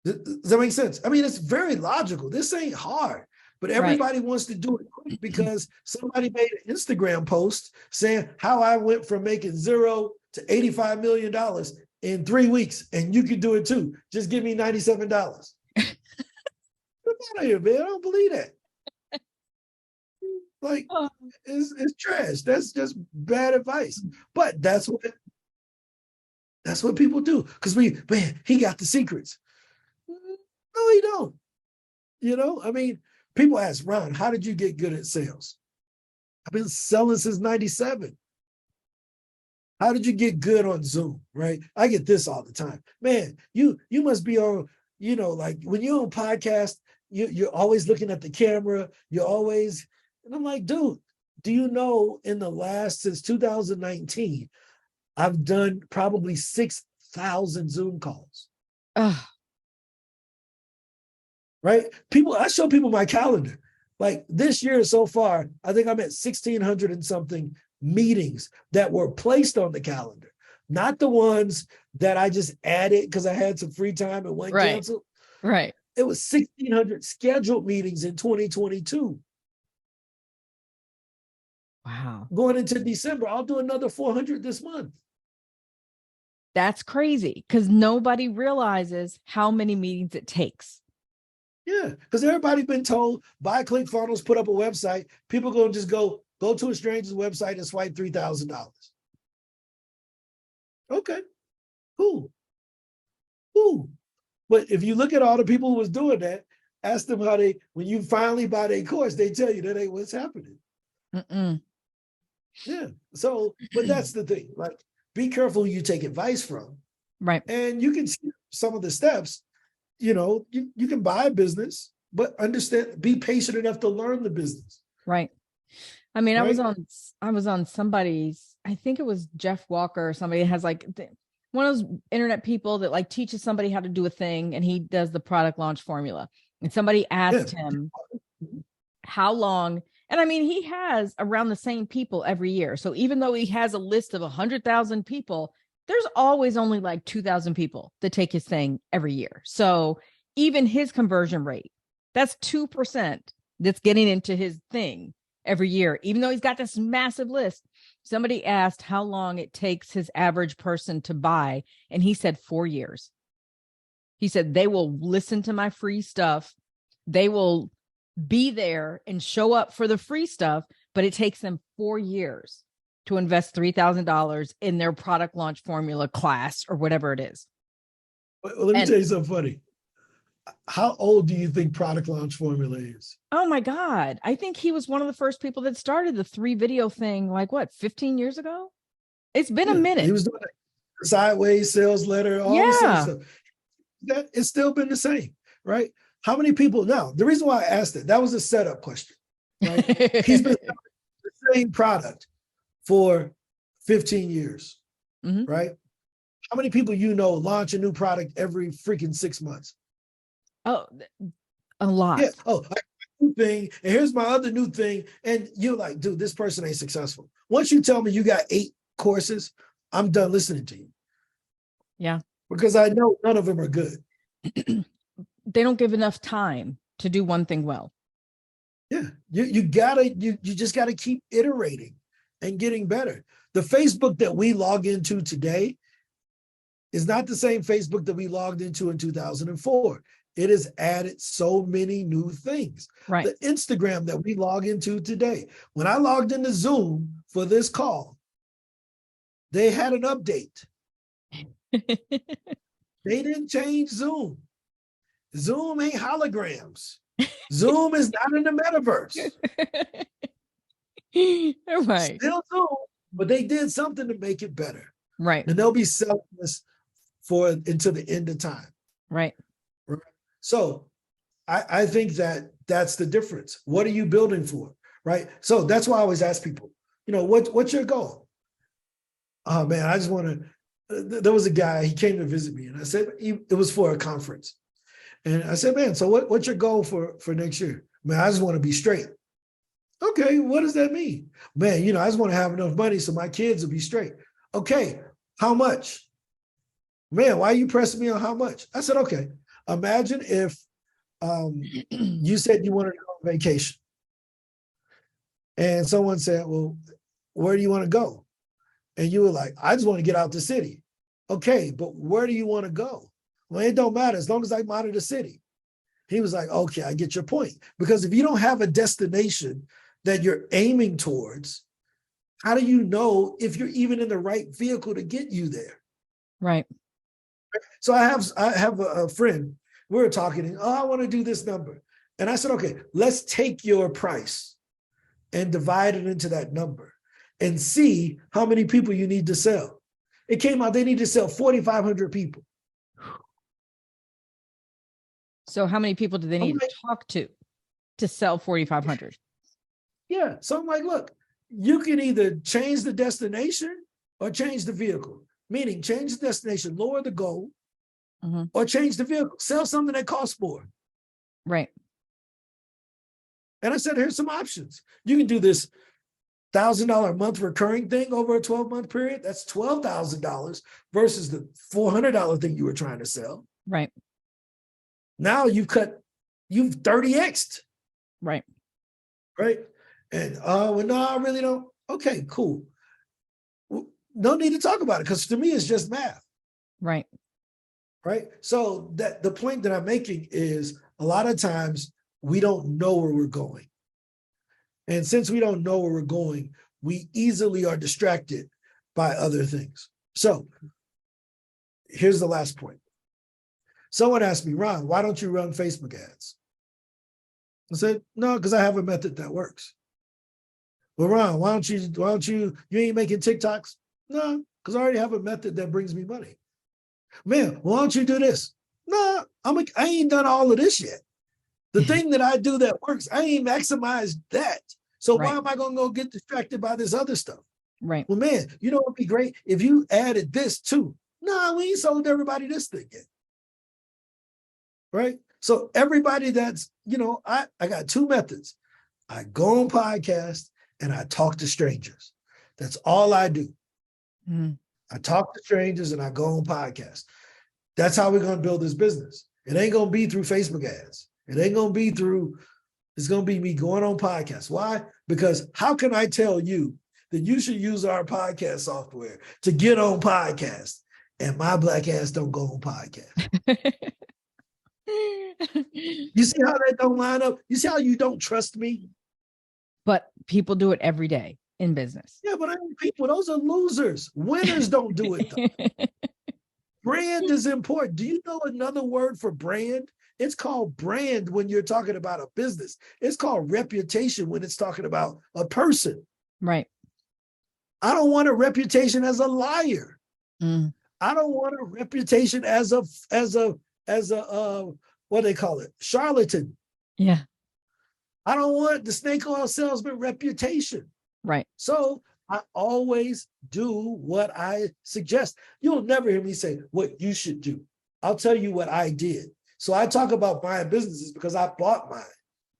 Does that make sense? I mean, it's very logical. This ain't hard, but everybody wants to do it quick because somebody made an Instagram post saying how I went from making $0 to $85 million in 3 weeks, and you can do it too. Just give me $97. Get out of here, man. I don't believe that. Like, it's trash. That's just bad advice. But that's what people do. Because he got the secrets. No, he don't. You know, I mean, people ask, Ron, how did you get good at sales? I've been selling since 97. How did you get good on Zoom, right? I get this all the time. Man, you must be on, like when you're on podcast, you're always looking at the camera. You're always, and I'm like, dude, do you know since 2019, I've done probably 6,000 Zoom calls. Ugh. Right? I show people my calendar. Like this year so far, I think I'm at 1,600 and something meetings that were placed on the calendar, not the ones that I just added because I had some free time and went canceled. Right. It was 1,600 scheduled meetings in 2022. Wow. Going into December, I'll do another 400 this month. That's crazy because nobody realizes how many meetings it takes. Yeah, because everybody's been told buy ClickFunnels, put up a website. People going to just go to a stranger's website and swipe $3,000. Okay, cool. But if you look at all the people who was doing that, ask them when you finally buy their course, they tell you that ain't what's happening. Mm-mm. Yeah. So, but that's the thing. Like, be careful who you take advice from. Right. And you can see some of the steps. You can buy a business, but understand, be patient enough to learn the business. Right. I mean, right? I was on somebody's, I think it was Jeff Walker or somebody that has like one of those internet people that like teaches somebody how to do a thing, and he does the product launch formula. And somebody asked him how long, and I mean, he has around the same people every year. So even though he has a list of 100,000 people, there's always only like 2,000 people that take his thing every year. So even his conversion rate, that's 2% that's getting into his thing every year, even though he's got this massive list. Somebody asked how long it takes his average person to buy, and he said 4 years. He said they will listen to my free stuff. They will be there and show up for the free stuff, but it takes them 4 years to invest $3,000 in their product launch formula class or whatever it is. Well, let me tell you something funny. How old do you think product launch formula is? Oh my God. I think he was one of the first people that started the 3 video thing, like 15 years ago? It's been a minute. He was doing a sideways sales letter, all this stuff. That it's still been the same, right? How many people now? The reason why I asked it, that was a setup question. Right? He's been selling the same product for 15 years, right? How many people launch a new product every freaking 6 months? Oh, a lot. Yeah. Oh, new thing, and here's my other new thing. And you're like, dude, this person ain't successful. Once you tell me you got 8 courses, I'm done listening to you. Yeah. Because I know none of them are good. They don't give enough time to do one thing well. Yeah. You just gotta keep iterating and getting better. The Facebook that we log into today is not the same Facebook that we logged into in 2004. It has added so many new things. Right. The Instagram that we log into today. When I logged into Zoom for this call, they had an update. They didn't change Zoom. Zoom ain't holograms. Zoom is not in the metaverse. Right. Still Zoom, but they did something to make it better. Right. And they'll be selling this until the end of time. Right. So I think that's the difference. What are you building for? Right. So that's why I always ask people, what's your goal? Oh man, I just want to, there was a guy, he came to visit me and I said, it was for a conference. And I said, man, so what's your goal for next year? Man, I just want to be straight. Okay, what does that mean? Man, I just want to have enough money so my kids will be straight. Okay, how much? Man, why are you pressing me on how much? I said, okay, imagine if you said you wanted to go on vacation. And someone said, well, where do you want to go? And you were like, I just want to get out the city. Okay, but where do you want to go? Well, it don't matter as long as I'm out of the city. He was like, okay, I get your point. Because if you don't have a destination that you're aiming towards, how do you know if you're even in the right vehicle to get you there? Right. So I have a friend, we were talking, I want to do this number. And I said, okay, let's take your price and divide it into that number and see how many people you need to sell. It came out they need to sell 4,500 people. So how many people do they need to talk to sell 4,500? Yeah. So I'm like, look, you can either change the destination or change the vehicle, meaning change the destination, lower the goal, or change the vehicle, sell something that costs more. Right. And I said, here's some options. You can do this $1,000 a month recurring thing over a 12-month period. That's $12,000 versus the $400 thing you were trying to sell. Right. Now you've 30x'd. Right. Right. And well, no, I really don't. Okay, cool. No need to talk about it because to me it's just math. Right. Right. So that the point that I'm making is a lot of times we don't know where we're going. And since we don't know where we're going, we easily are distracted by other things. So here's the last point. Someone asked me, Ron, why don't you run Facebook ads? I said, no, because I have a method that works. Well, Ron, why don't you ain't making TikToks? No, because I already have a method that brings me money. Man, why don't you do this? No, I ain't done all of this yet. The thing that I do that works, I ain't maximized that. So why am I going to go get distracted by this other stuff? Right. Well, man, you know what would be great if you added this too. No, we ain't sold everybody this thing yet. Right? So everybody that's, I got two methods. I go on podcasts and I talk to strangers. That's all I do. I talk to strangers and I go on podcasts. That's how we're going to build this business. It ain't going to be through Facebook ads. It ain't going to be it's going to be me going on podcasts. Why? Because how can I tell you that you should use our podcast software to get on podcasts and my black ass don't go on podcasts? You see how that don't line up? You see how you don't trust me? But people do it every day in business. Yeah, but people, those are losers. Winners don't do it though. Brand is important. Do you know another word for brand? It's called brand when you're talking about a business. It's called reputation when it's talking about a person. Right. I don't want a reputation as a liar. I don't want a reputation as a what do they call it? Charlatan. Yeah. I don't want the snake oil salesman reputation. Right. So I always do what I suggest. You'll never hear me say what you should do. I'll tell you what I did. So I talk about buying businesses because I bought mine.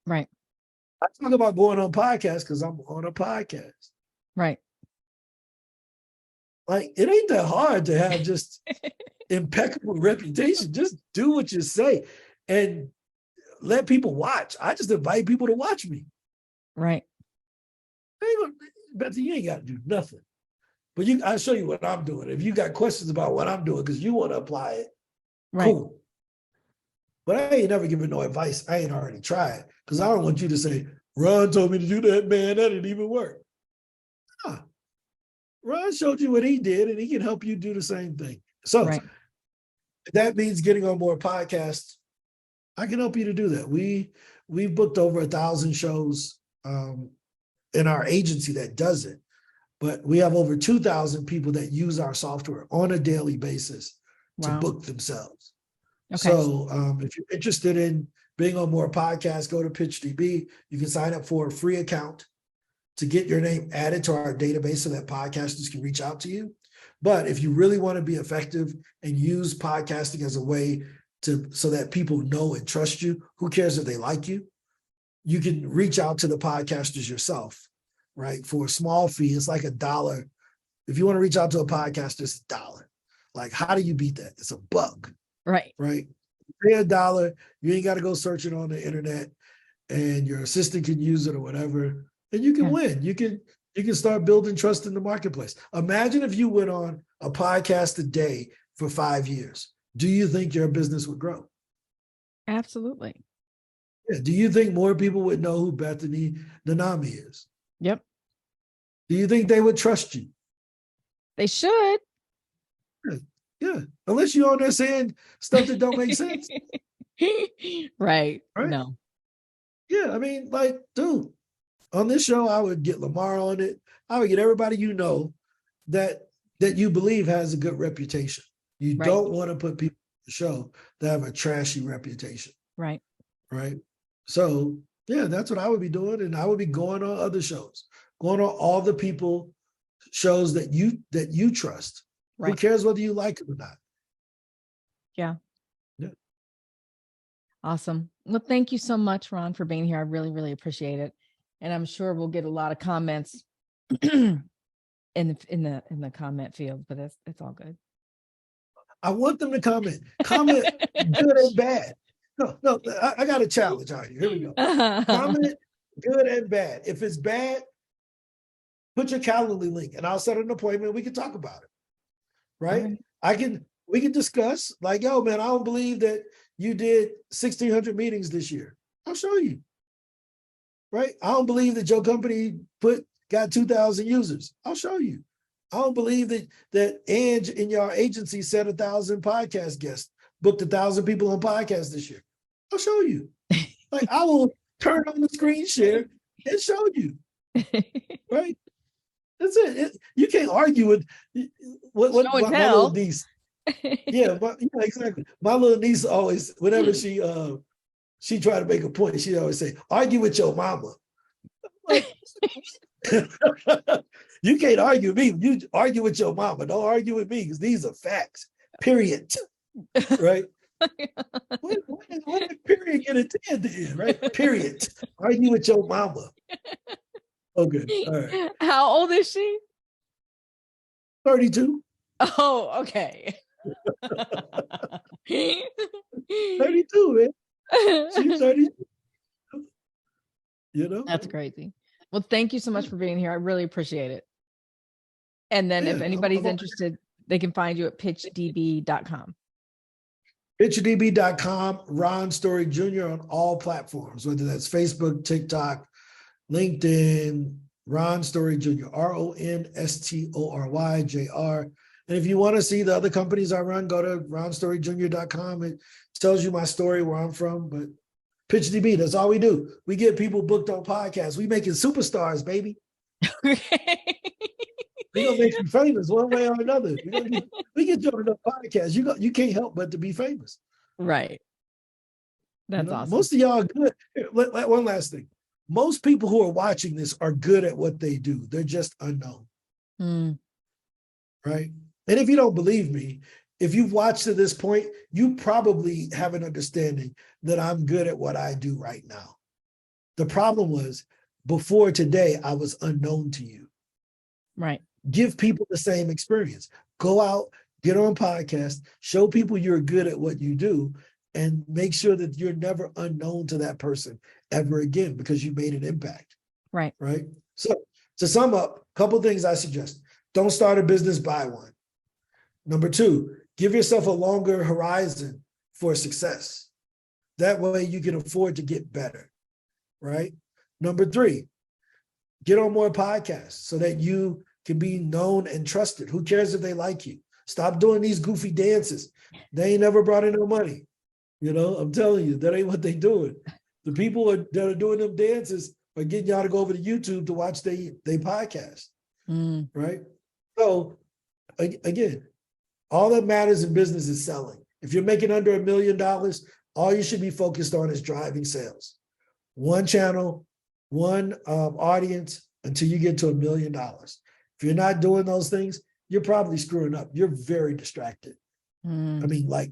Right. I talk about going on podcasts because I'm on a podcast. Right. Like, it ain't that hard to have just impeccable reputation. Just do what you say and let people watch. I just invite people to watch me. Right. Betsy, you ain't got to do nothing. But I'll show you what I'm doing. If you got questions about what I'm doing because you want to apply it, cool. But I ain't never given no advice. I ain't already tried because I don't want you to say, Ron told me to do that, man. That didn't even work. Nah. Ron showed you what he did and he can help you do the same thing. So that means getting on more podcasts. I can help you to do that. We've booked over 1,000 shows in our agency that does it, but we have over 2,000 people that use our software on a daily basis to book themselves. Okay. So if you're interested in being on more podcasts, go to PitchDB. You can sign up for a free account to get your name added to our database so that podcasters can reach out to you. But if you really want to be effective and use podcasting as a way so that people know and trust you, who cares if they like you? You can reach out to the podcasters yourself, right? For a small fee, it's like $1. If you want to reach out to a podcaster, it's $1. Like, how do you beat that? It's $1. Right. Right. Pay $1. You ain't got to go searching on the internet and your assistant can use it or whatever. And you can win. You can start building trust in the marketplace. Imagine if you went on a podcast a day for 5 years. Do you think your business would grow? Absolutely. Yeah. Do you think more people would know who Bethany Nanami is? Yep. Do you think they would trust you? They should. Yeah. Unless you're on there saying stuff that don't make sense. Right. No. Yeah. I mean, like, dude, On this show, I would get Lamar on it. I would get everybody you know that you believe has a good reputation. You Right. don't want to put people on the show that have a trashy reputation. Right. Right. So yeah, that's what I would be doing. And I would be going on other shows, going on all the people shows that you trust. Right. Who cares whether you like it or not? Yeah. Yeah. Awesome. Well, thank you so much, Ron, for being here. I really, really appreciate it. And I'm sure we'll get a lot of comments in the comment field, but it's all good. I want them to comment good and bad. No, I got a challenge on you. Here we go. Comment good and bad. If it's bad, put your Calendly link and I'll set an appointment. We can talk about it. Right? We can discuss like, yo, man, I don't believe that you did 1,600 meetings this year. I'll show you. Right? I don't believe that your company got 2,000 users. I'll show you. I don't believe that Ange in your agency said 1,000 podcast guests, booked 1,000 people on podcasts this year. I'll show you. Like I will turn on the screen share and show you. Right? That's it. You can't argue with what my little niece. Yeah, exactly. My little niece always, whenever she tried to make a point, she always say, "Argue with your mama." Like, you can't argue with me. You argue with your mama. Don't argue with me because these are facts. Period. Right? What did period get a 10 then? Right? Period. Argue with your mama. Okay. All right. How old is she? 32. Oh, okay. 32, man. She's 32. You know? That's crazy. Well, thank you so much for being here. I really appreciate it. And then if anybody's interested, they can find you at pitchdb.com. PitchDB.com, Ron Story Jr. on all platforms, whether that's Facebook, TikTok, LinkedIn, Ron Story Jr., RONSTORY JR. And if you want to see the other companies I run, go to ronstoryjr.com. It tells you my story, where I'm from. But PitchDB, that's all we do. We get people booked on podcasts. We making superstars, baby. We're gonna make you famous one way or another. We get you on the podcast. You can't help but to be famous. Right. That's awesome. Most of y'all are good. One last thing. Most people who are watching this are good at what they do. They're just unknown. Right? And if you don't believe me, if you've watched to this point, you probably have an understanding that I'm good at what I do right now. The problem was before today, I was unknown to you. Right. Give people the same experience. Go out, get on podcasts, show people you're good at what you do, and make sure that you're never unknown to that person ever again because you made an impact. Right. Right. So to sum up, a couple of things I suggest. Don't start a business, buy one. Number two, give yourself a longer horizon for success. That way you can afford to get better. Right. Number three, get on more podcasts so that you can be known and trusted. Who cares if they like you? Stop doing these goofy dances. They ain't never brought in no money. I'm telling you, that ain't what they doing. The people that are doing them dances are getting y'all to go over to YouTube to watch they podcast. Right? So again, all that matters in business is selling. If you're making under $1 million, all you should be focused on is driving sales. One channel, one audience until you get to $1 million. If you're not doing those things, you're probably screwing up. You're very distracted. I mean, like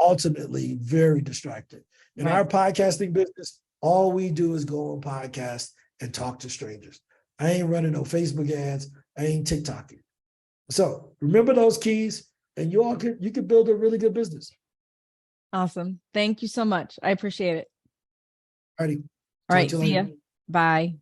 ultimately very distracted. In our podcasting business, all we do is go on podcasts and talk to strangers. I ain't running no Facebook ads. I ain't TikToking. So remember those keys and you can build a really good business. Awesome. Thank you so much. I appreciate it. Alrighty. All right. See ya. Bye.